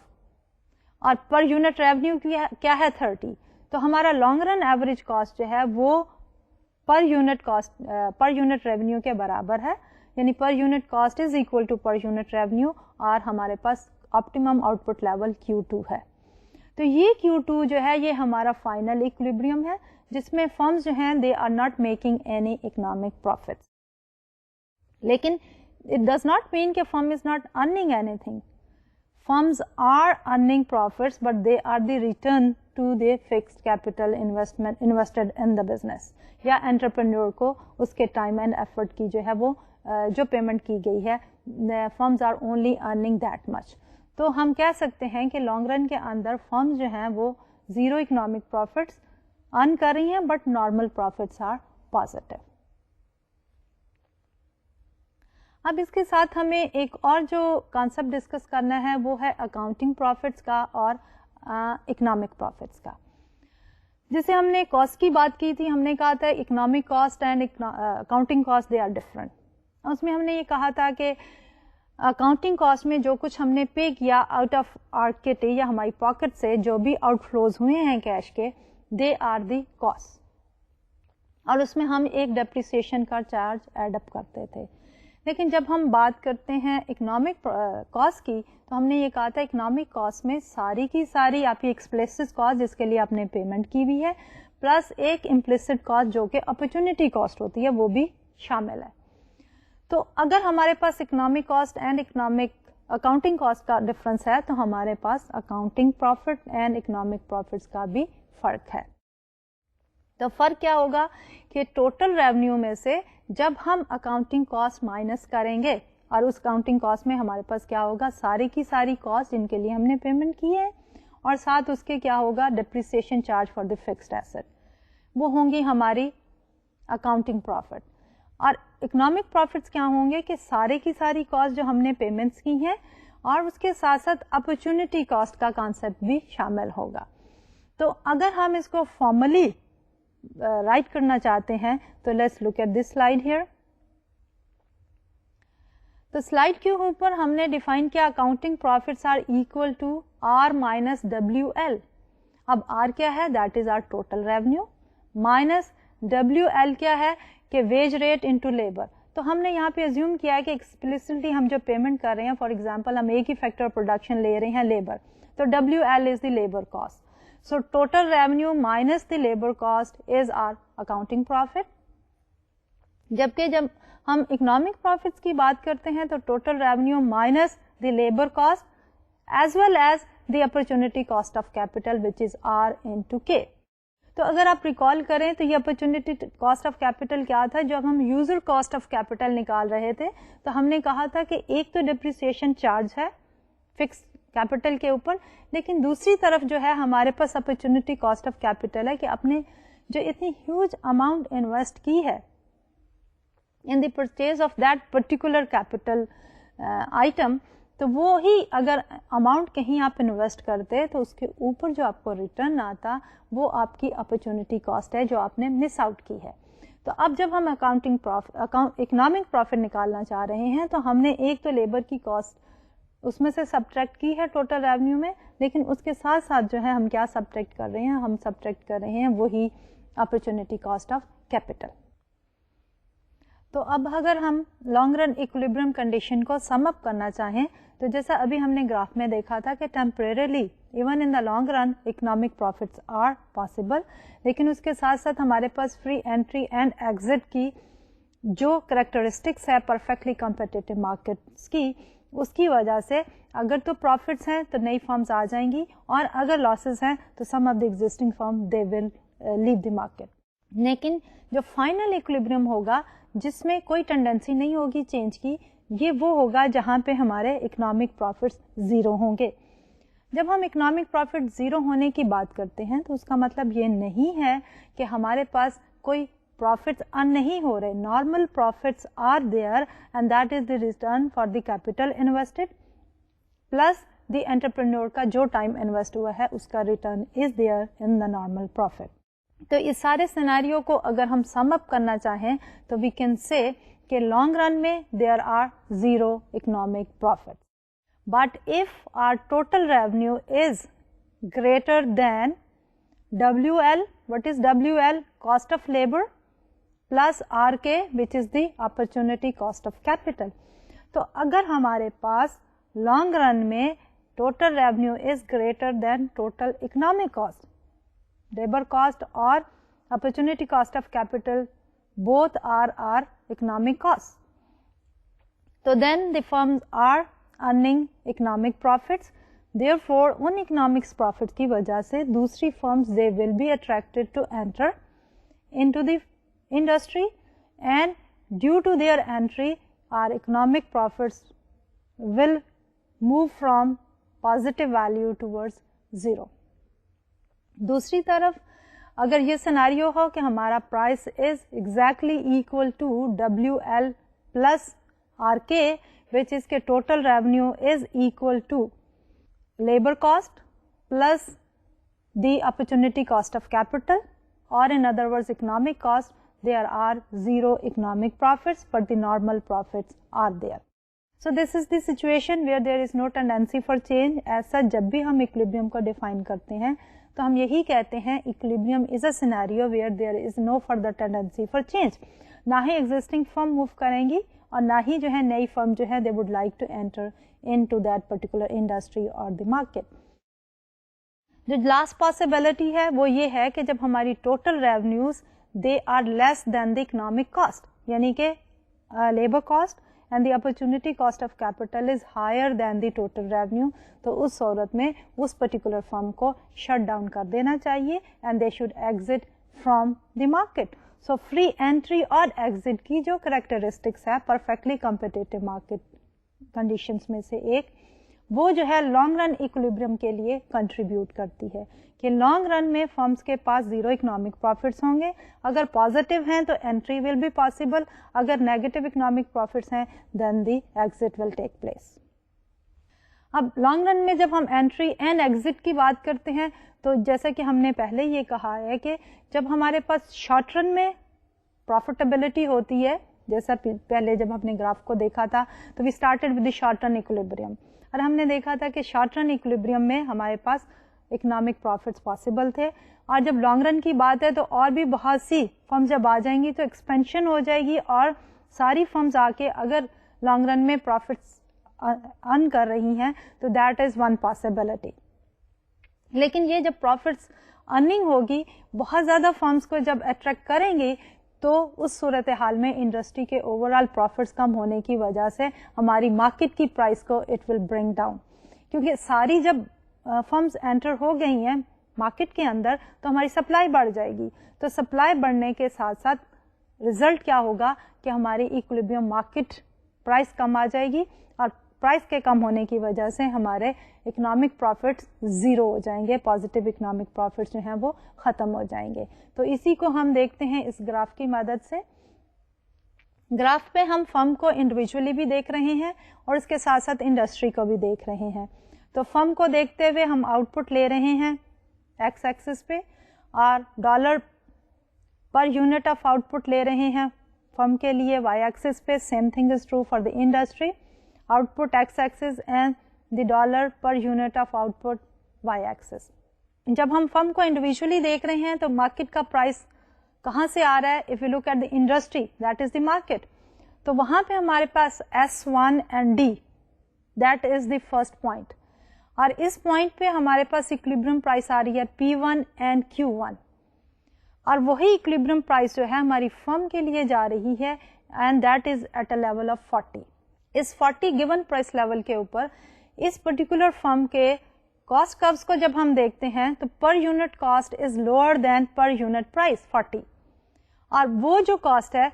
और पर यूनिट रेवेन्यू क्या है 30। तो हमारा लॉन्ग रन एवरेज कॉस्ट जो है वो per unit cost per unit revenue के बराबर है, यानी per unit cost is equal to per unit revenue, और हमारे पास ऑप्टिमम आउटपुट लेवल Q2 है। तो ये Q2 जो है ये हमारा फाइनल इक्विलिब्रियम है जिसमें फर्म्स जो हैं they are not making any economic profits. लेकिन इट डज नॉट मीन कि firm is not earning anything. Firms are earning profits but they are the return to the fixed capital investment invested in the business, या entrepreneur को उसके time and effort की जो है वो जो payment की गई है, firms are only earning that much. तो हम कह सकते हैं कि लॉन्ग रन के अंदर फर्म्स जो हैं वो जीरो इकोनॉमिक प्रॉफिट्स अर्न कर रही हैं, but normal profits are positive. अब इसके साथ हमें एक और जो कॉन्सेप्ट डिस्कस करना है वो है अकाउंटिंग प्रॉफिट्स का और इकोनॉमिक प्रॉफिट्स का। جسے ہم نے کاسٹ کی بات کی تھی، ہم نے کہا تھا economic cost and accounting cost they are different. اس میں ہم نے یہ کہا تھا کہ اکاؤنٹنگ کاسٹ میں جو کچھ ہم نے پے کیا آؤٹ آف آر کٹی یا ہماری پاکٹ سے جو بھی آؤٹ فلوز ہوئے ہیں کیش کے، دے آر دی کاسٹ، اور اس میں ہم ایک ڈیپریسیشن کا چارج ایڈ اپ کرتے تھے. لیکن جب ہم بات کرتے ہیں اکنامک کاسٹ کی تو ہم نے یہ کہا تھا اکنامک کاسٹ میں ساری کی ساری آپ کی ایکسپلیسڈ کاسٹ جس کے لیے آپ نے پیمنٹ کی ہوئی ہے پلس ایک امپلیسڈ کاسٹ جو کہ اپرچونٹی کاسٹ ہوتی ہے وہ بھی شامل ہے. تو اگر ہمارے پاس economic cost and accounting cost کا ڈفرنس ہے تو ہمارے پاس accounting profit and economic profits کا بھی فرق ہے. تو فرق کیا ہوگا کہ ٹوٹل ریونیو میں سے جب ہم اکاؤنٹنگ کاسٹ مائنس کریں گے اور اس اکاؤنٹنگ کاسٹ میں ہمارے پاس کیا ہوگا، ساری کی ساری کاسٹ جن کے لیے ہم نے پیمنٹ کی ہے، اور ساتھ اس کے کیا ہوگا depreciation charge for the fixed asset, وہ ہوں گی ہماری اکاؤنٹنگ پروفٹ. اور اکنامک پروفٹس کیا ہوں گے کہ سارے کی ساری کاسٹ جو ہم نے پیمنٹس کی ہیں اور اس کے ساتھ ساتھ اپرچونٹی کاسٹ کا کانسیپٹ بھی شامل ہوگا. تو اگر ہم اس کو فارملی رائٹ کرنا چاہتے ہیں تو let's look at this slide here. تو سلائیڈ کے اوپر ہم نے ڈیفائن کیا accounting profits are equal to R minus W L. اب آر کیا ہے، that is R total revenue, minus W L کیا ہے کہ ویج ریٹ انٹو لیبر. تو ہم نے یہاں پہ ازیوم کیا ہے کہ ایکسپلسٹلی ہم جو پیمنٹ کر رہے ہیں، فار ایگزامپل ہم ایک ہی فیکٹر پروڈکشن لے رہے ہیں لیبر، تو W L is the labour cost. So total revenue minus the labour cost is our accounting profit. جبکہ جب ہم اکنامک پروفٹس کی بات کرتے ہیں تو total revenue minus the labour cost as well as the opportunity cost of capital which is R into K. تو اگر آپ ریکال کریں تو یہ اپرچونٹی کاسٹ آف کیپٹل کیا تھا، جب ہم یوزر کاسٹ آف کیپٹل نکال رہے تھے تو ہم نے کہا تھا کہ ایک تو ڈپریسیشن چارج ہے فکس کیپٹل کے اوپر، لیکن دوسری طرف جو ہے ہمارے پاس اپرچونٹی کاسٹ آف کیپٹل ہے کہ اپنے جو اتنی ہیوج اماؤنٹ انویسٹ کی ہے in the purchase of that particular capital item، تو وہی اگر اماؤنٹ کہیں آپ انویسٹ کرتے تو اس کے اوپر جو آپ کو ریٹرن آتا وہ آپ کی اپرچونٹی کاسٹ ہے جو آپ نے مس آؤٹ کی ہے. تو اب جب ہم اکنامک پروفٹ نکالنا چاہ رہے ہیں تو ہم نے ایک تو لیبر کی کاسٹ اس میں سے سبٹریکٹ کی ہے ٹوٹل ریونیو میں، لیکن اس کے ساتھ ساتھ جو ہے ہم کیا سبٹریکٹ کر رہے ہیں، ہم سبٹریکٹ کر رہے ہیں وہی اپرچونٹی کاسٹ آف کیپٹل. تو اب اگر ہم لانگ رن ایکولیبریم کنڈیشن کو سم اپ کرنا چاہیں تو جیسا ابھی ہم نے گراف میں دیکھا تھا کہ temporarily even in the long run economic profits are possible, لیکن اس کے ساتھ ساتھ ہمارے پاس فری انٹری اینڈ ایگزٹ کی جو کریکٹرسٹکس ہے پرفیکٹلی کمپیٹیٹیو مارکیٹس کی، اس کی وجہ سے اگر تو پروفٹس ہیں تو نئی فرمز آ جائیں گی، اور اگر لاسز ہیں تو some of the existing firm they will leave the market. لیکن جو فائنل ایکولیبریم ہوگا جس میں کوئی ٹینڈنسی نہیں ہوگی چینج کی، یہ وہ ہوگا جہاں پہ ہمارے اکنامک پروفٹس زیرو ہوں گے. جب ہم اکنامک پروفٹ زیرو ہونے کی بات کرتے ہیں تو اس کا مطلب یہ نہیں ہے کہ ہمارے پاس کوئی پروفٹس ارن نہیں ہو رہے. Normal profits are there and that is the return for the capital invested plus the entrepreneur کا جو ٹائم انویسٹ ہوا ہے اس کا return is there in the normal profit. تو اس سارے سیناریو کو اگر ہم سم اپ کرنا چاہیں تو وی کین سے کہ لانگ رن میں there are zero economic profit. But if R total revenue is greater than W L, what is W L? Cost of labour plus R K which is the opportunity cost of capital. تو اگر ہمارے پاس long run میں total revenue is greater than total economic cost, labour cost اور opportunity cost of capital both are economic costs. So then the firms are earning economic profits. Therefore in economics profits کی وجہ سے دوسری firms they will be attracted to enter into the industry, and due to their entry our economic profits will move from positive value towards zero. دوسری طرف اگر یہ scenario ہو کہ ہمارا price is exactly equal to W L plus R K which is K total revenue is equal to labour cost plus the opportunity cost of capital, or in other words economic cost, there are zero economic profits but the normal profits are there. So this is the situation where there is no tendency for change. ऐसा जब भी हम equilibrium को define करते हैं तो हम यही कहते हैं equilibrium is a scenario where there is no further tendency for change. ना ही existing firm move करेंगी और ना ही जो है नई firm जो है they would like to enter into that particular industry or the market. जो लास्ट पॉसिबिलिटी है वो ये है कि जब हमारी total revenues they are less than the economic cost, यानी कि labour cost and the opportunity cost of capital is higher than the total revenue, तो उस सूरत में उस पर्टिकुलर फर्म को शट डाउन कर देना चाहिए and they should exit from the market. So free entry और एग्जिट की जो करेक्टरिस्टिक्स है परफेक्टली कॉम्पिटिटिव मार्केट कंडीशंस में से एक, वो जो है लॉन्ग रन इक्विलिब्रियम के लिए कंट्रीब्यूट करती है कि लॉन्ग रन में फर्म्स के पास जीरो इकोनॉमिक प्रॉफिट्स होंगे. अगर पॉजिटिव हैं तो एंट्री विल बी पॉसिबल, अगर नेगेटिव इकोनॉमिक प्रॉफिट्स हैं then the exit will take place. अब लॉन्ग रन में जब हम एंट्री एंड एग्जिट की बात करते हैं तो जैसा कि हमने पहले ये कहा है कि जब हमारे पास शॉर्ट रन में प्रॉफिटेबिलिटी होती है, जैसा पहले जब हमने ग्राफ को देखा था तो we started with the short run equilibrium और हमने देखा था कि शॉर्ट रन इक्विलिब्रियम में हमारे पास इकोनॉमिक प्रॉफिट्स पॉसिबल थे. और जब लॉन्ग रन की बात है तो और भी बहुत सी फर्म जब आ जाएंगी तो एक्सपेंशन हो जाएगी और सारी फर्म्स आके अगर लॉन्ग रन में प्रॉफिट्स अर्न कर रही हैं तो दैट इज वन पॉसिबिलिटी. लेकिन ये जब प्रॉफिट्स अर्निंग होगी, बहुत ज़्यादा फर्म्स को जब अट्रैक्ट करेंगी तो उस सूरत हाल में इंडस्ट्री के ओवरऑल प्रॉफिट्स कम होने की वजह से हमारी मार्केट की प्राइस को इट विल ब्रिंग डाउन. क्योंकि सारी जब फर्म्स एंटर हो गई हैं मार्केट के अंदर तो हमारी सप्लाई बढ़ जाएगी. तो सप्लाई बढ़ने के साथ साथ रिजल्ट क्या होगा कि हमारी इक्विलिब्रियम मार्केट प्राइस कम आ जाएगी और प्राइस के कम होने की वजह से हमारे इकोनॉमिक प्रॉफिट्स जीरो हो जाएंगे, पॉजिटिव इकोनॉमिक प्रॉफिट्स जो हैं वो ख़त्म हो जाएंगे. तो इसी को हम देखते हैं इस ग्राफ की मदद से. ग्राफ पे हम फर्म को इंडिविजुअली भी देख रहे हैं और इसके साथ साथ इंडस्ट्री को भी देख रहे हैं. तो फर्म को देखते हुए हम आउटपुट ले रहे हैं एक्स एक्सिस पे और dollar per unit of output ले रहे हैं फर्म के लिए वाई एक्सिस पे. Same thing is true for the industry. Output X axis and the dollar per unit of output Y axis. जब हम फर्म को इंडिविजुअली देख रहे हैं तो मार्केट का प्राइस कहाँ से आ रहा है? If you look at the industry that is the market, तो वहां पे हमारे पास S1 and D that is the first point और इस पॉइंट पे हमारे पास इक्विलिब्रियम प्राइस आ रही है P1 एंड Q1 और वही इक्विलिब्रियम प्राइस जो है हमारी फर्म के लिए जा रही है and that is at a level of 40. इस 40 गिवन प्राइस लेवल के ऊपर इस पर्टिकुलर फर्म के कॉस्ट कर्व्स को जब हम देखते हैं तो पर unit cost is lower than per unit price 40 और वो जो कॉस्ट है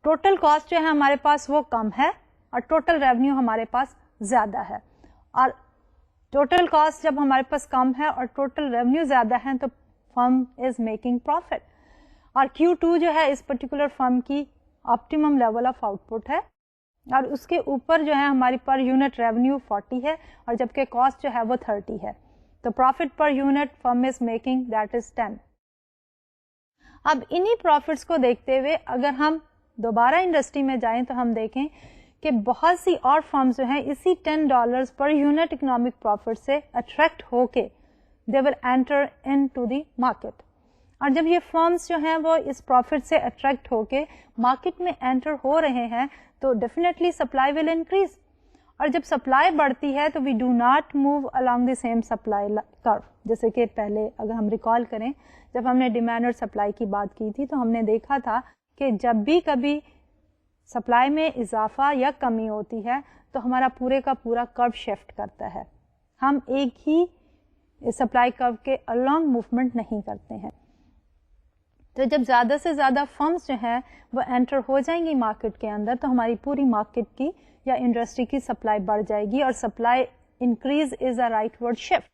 टोटल कॉस्ट जो है हमारे पास वो कम है और टोटल रेवेन्यू हमारे पास ज्यादा है. और टोटल कॉस्ट जब हमारे पास कम है और टोटल रेवेन्यू ज्यादा है तो फर्म इज मेकिंग प्रॉफिट. और Q2 जो है इस पर्टिकुलर फर्म की ऑप्टिमम लेवल ऑफ आउटपुट है और उसके ऊपर जो है हमारी पर यूनिट रेवेन्यू 40 है और जबकि कॉस्ट जो है वो 30 है. तो profit per unit firm is making that is 10. अब इन्हीं प्रॉफिट्स को देखते हुए अगर हम दोबारा इंडस्ट्री में जाएं तो हम देखें कि बहुत सी और फर्म्स जो हैं इसी $10 पर यूनिट इकोनॉमिक प्रॉफिट से अट्रैक्ट होके they will enter into the market. और जब ये फर्म्स जो हैं वो इस प्रॉफिट से अट्रैक्ट होके मार्केट में एंटर हो रहे हैं तो डेफिनेटली सप्लाई विल इंक्रीज. और जब सप्लाई बढ़ती है तो we do not move along the same supply curve. जैसे कि पहले अगर हम रिकॉल करें जब हमने डिमांड और सप्लाई की बात की थी तो हमने देखा था कि जब भी कभी सप्लाई में इजाफा या कमी होती है तो हमारा पूरे का पूरा कर्व शिफ्ट करता है. हम एक ही सप्लाई कर्व के अलोंग मूवमेंट नहीं करते हैं. तो जब ज़्यादा से ज़्यादा फर्म्स जो हैं वो एंटर हो जाएंगी मार्केट के अंदर तो हमारी पूरी मार्केट की या इंडस्ट्री की सप्लाई बढ़ जाएगी और supply increase is a right word shift.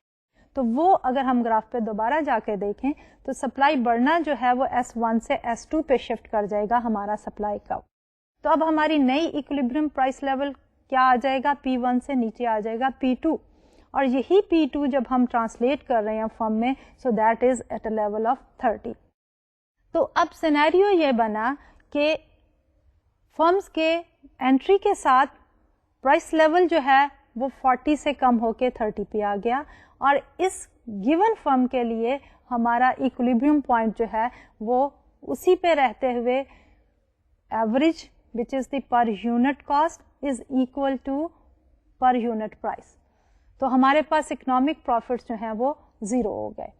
तो वो अगर हम ग्राफ पे दोबारा जाके देखें तो सप्लाई बढ़ना जो है वो S1 से S2 पे शिफ्ट कर जाएगा हमारा सप्लाई कर्व. तो अब हमारी नई इक्विलिब्रियम प्राइस लेवल क्या आ जाएगा? P1 से नीचे आ जाएगा P2 اور یہی P2 جب ہم ٹرانسلیٹ کر رہے ہیں فرم میں, so that is at a level of 30. تو اب سینیریو یہ بنا کہ فرمز کے انٹری کے ساتھ پرائس لیول جو ہے وہ 40 سے کم ہو کے 30 پہ آ گیا, اور اس گیون فرم کے لیے ہمارا ایکولیبریم پوائنٹ جو ہے وہ اسی پہ رہتے ہوئے average which is the per unit cost is equal to per unit price. تو ہمارے پاس اکنامک پروفٹس جو ہیں وہ 0 ہو گئے.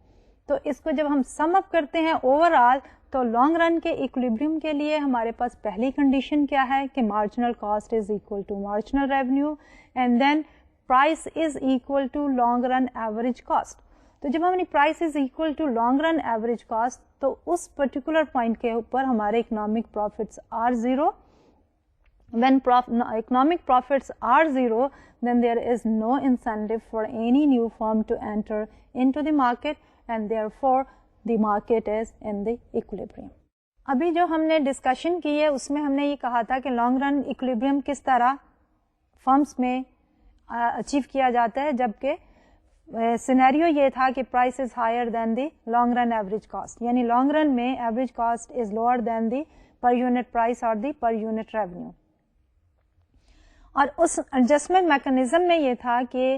تو اس کو جب ہم سم اپ کرتے ہیں اوور آل, تو لانگ رن کے ایکولیبریم کے لیے ہمارے پاس پہلی کنڈیشن کیا ہے کہ marginal cost is equal to marginal revenue, and then price is equal to long run average cost. تو جب ہم نے price is equal to long run average cost, تو اس پرٹیکولر پوائنٹ کے اوپر ہمارے economic profits are 0. When economic profits are 0, then there is no incentive for any new firm to enter into the market, and therefore the market is in the equilibrium. ابھی جو ہم نے discussion کی ہے اس میں ہم نے یہ کہا تھا کہ لانگ رن ایکولیبریم کس طرح فرمز میں اچیو کیا جاتا ہے, جبکہ سینیریو یہ تھا کہ price is higher than the long run average cost, یعنی لانگ رن میں average cost is lower than the per unit price اور دی پر یونٹ ریونیو. اور اس ایڈجسٹمنٹ میکنیزم میں یہ تھا کہ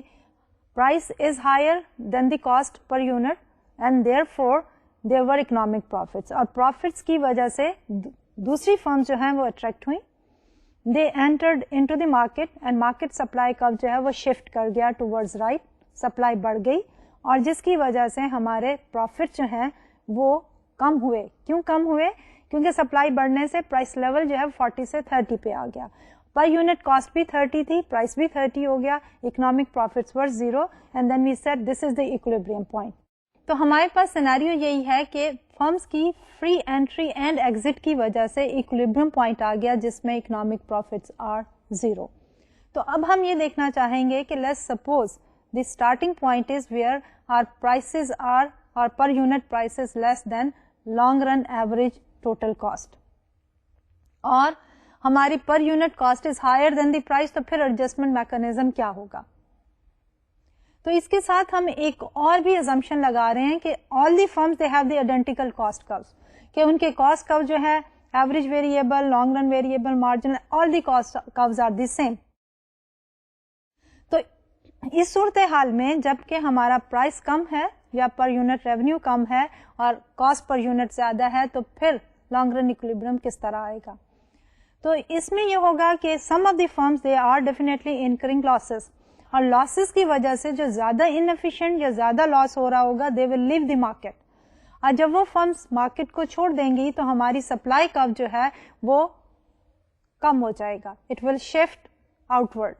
price is higher than the cost per unit, and therefore there were economic profits, اور profits کی وجہ سے دوسری فرم جو ہیں وہ اٹریکٹ ہوئی. They entered into the market, and market supply کا جو ہے وہ شفٹ کر گیا ٹوورڈز رائٹ, سپلائی بڑھ گئی, اور جس کی وجہ سے ہمارے پروفٹ جو ہیں وہ کم ہوئے. کیوں کم ہوئے؟ کیونکہ سپلائی بڑھنے سے پرائس لیول جو ہے 40 سے 30 پہ آ گیا. پر یونٹ کاسٹ بھی 30 تھی, پرائس بھی 30 ہو گیا, economic profits were 0, and then we said this is the equilibrium point. تو ہمارے پاس سینیریو یہی ہے کہ فرمز کی فری انٹری اینڈ ایگزٹ کی وجہ سے ایکولیبریم پوائنٹ آ گیا جس میں اکنامک پروفٹس آر 0. تو اب ہم یہ دیکھنا چاہیں گے کہ let's suppose the starting point is where our prices are اور per unit price is less than long run average total cost, اور ہماری per unit cost is higher than the price. تو پھر ایڈجسٹمنٹ میکنیزم کیا ہوگا؟ تو اس کے ساتھ ہم ایک اور بھی ازمپشن لگا رہے ہیں کہ all the firms they have the identical cost curves, کہ ان کے کاسٹ کرو جو ہے average variable, long run variable, marginal, all the cost curves are the same. تو اس صورتحال میں جب کہ ہمارا پرائس کم ہے یا پر یونٹ ریونیو کم ہے اور کاسٹ پر یونٹ زیادہ ہے, تو پھر لانگ رن ایکولیبریم کس طرح آئے گا؟ تو اس میں یہ ہوگا کہ some of the firms they are definitely incurring losses, اور لاسز کی وجہ سے جو زیادہ انفیشینٹ یا زیادہ لاس ہو رہا ہوگا دے ول لیو دی مارکیٹ, اور جب وہ فرمز مارکیٹ کو چھوڑ دیں گی تو ہماری سپلائی کرو جو ہے وہ کم ہو جائے گا, it will shift outward,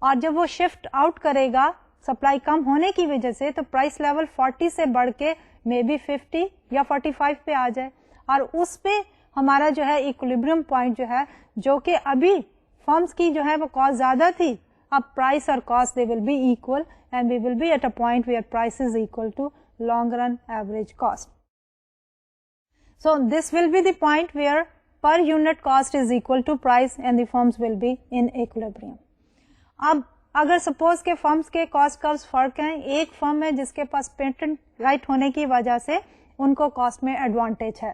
اور جب وہ شفٹ آؤٹ کرے گا سپلائی کم ہونے کی وجہ سے تو پرائس لیول 40 سے بڑھ کے مے بی 50 یا 45 پہ آ جائے, اور اس پہ ہمارا جو ہے ایکولیبریم پوائنٹ جو ہے, جو کہ ابھی فرمز کی جو ہے وہ کاسٹ زیادہ تھی, اب پرائس اور cost they will be equal, and we will be at a point where price is equal to long run average cost. So this will be the point where per unit cost is equal to price and the firms will be in equilibrium. اب اگر suppose کے firms کے cost cruise فرق ہیں, ایک فرم ہے جس کے پاس پیٹنٹ رائٹ ہونے کی وجہ سے ان کو کاسٹ میں ایڈوانٹیج ہے,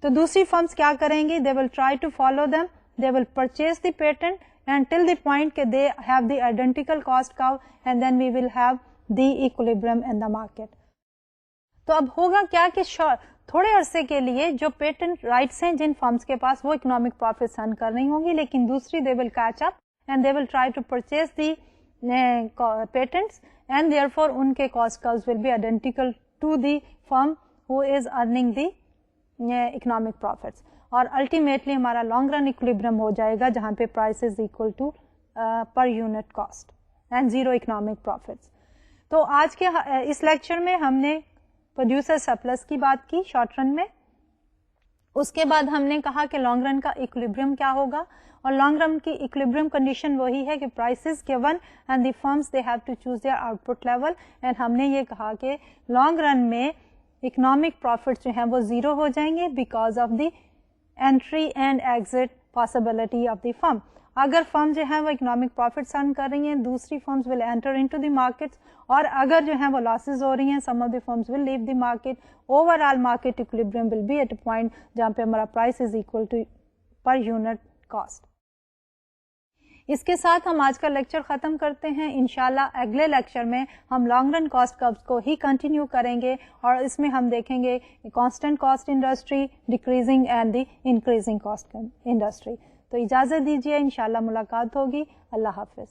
تو دوسری فرمز کیا کریں گی؟ They will try to follow them, they will purchase the patent and till the point کہ they have the identical cost curve, and then we will have the equilibrium in the market. تو اب ہوگا کیا کہ تھوڑے عرصے کے لیے جو پیٹنٹ رائٹس ہیں جن فرمز کے پاس وہ اکنامک پروفٹس ارن کر رہی ہوں گی, لیکن دوسری they will catch up and they will try to purchase the patents, and therefore ان کے cost curves will be identical to the firm who is earning the economic profits, اور ultimately ہمارا لانگ رن ایکولیبریم ہو جائے گا جہاں پہ price is equal to per unit cost and 0 economic profits. تو آج کے اس لیکچر میں ہم نے پروڈیوسر سرپلس کی بات کی شارٹ رن میں, اس کے بعد ہم نے کہا کہ لانگ رن کا ایکولیبریم کیا ہوگا, اور لانگ رن کی ایکولیبریم کنڈیشن وہی ہے کہ price is given and the firms they have to choose their output level, اینڈ ہم نے یہ کہا کہ لانگ رن میں اکنامک پروفٹ جو ہیں وہ 0 ہو جائیں گے because of the entry and exit possibility of the firm, اگر فرم جو ہے وہ اکنامک پروفٹس ارن کر رہی ہیں دوسری firms will enter into the markets, اور اگر جو ہے وہ لاسز ہو رہی ہیں some of the firms will leave the market. Overall market equilibrium will be at a point جہاں پہ ہمارا price is equal to per unit cost. اس کے ساتھ ہم آج کا لیکچر ختم کرتے ہیں. انشاءاللہ اگلے لیکچر میں ہم لانگ رن کاسٹ کروز کو ہی کنٹینیو کریں گے, اور اس میں ہم دیکھیں گے constant cost industry, decreasing and the increasing cost industry. تو اجازت دیجیے, انشاءاللہ ملاقات ہوگی. اللہ حافظ.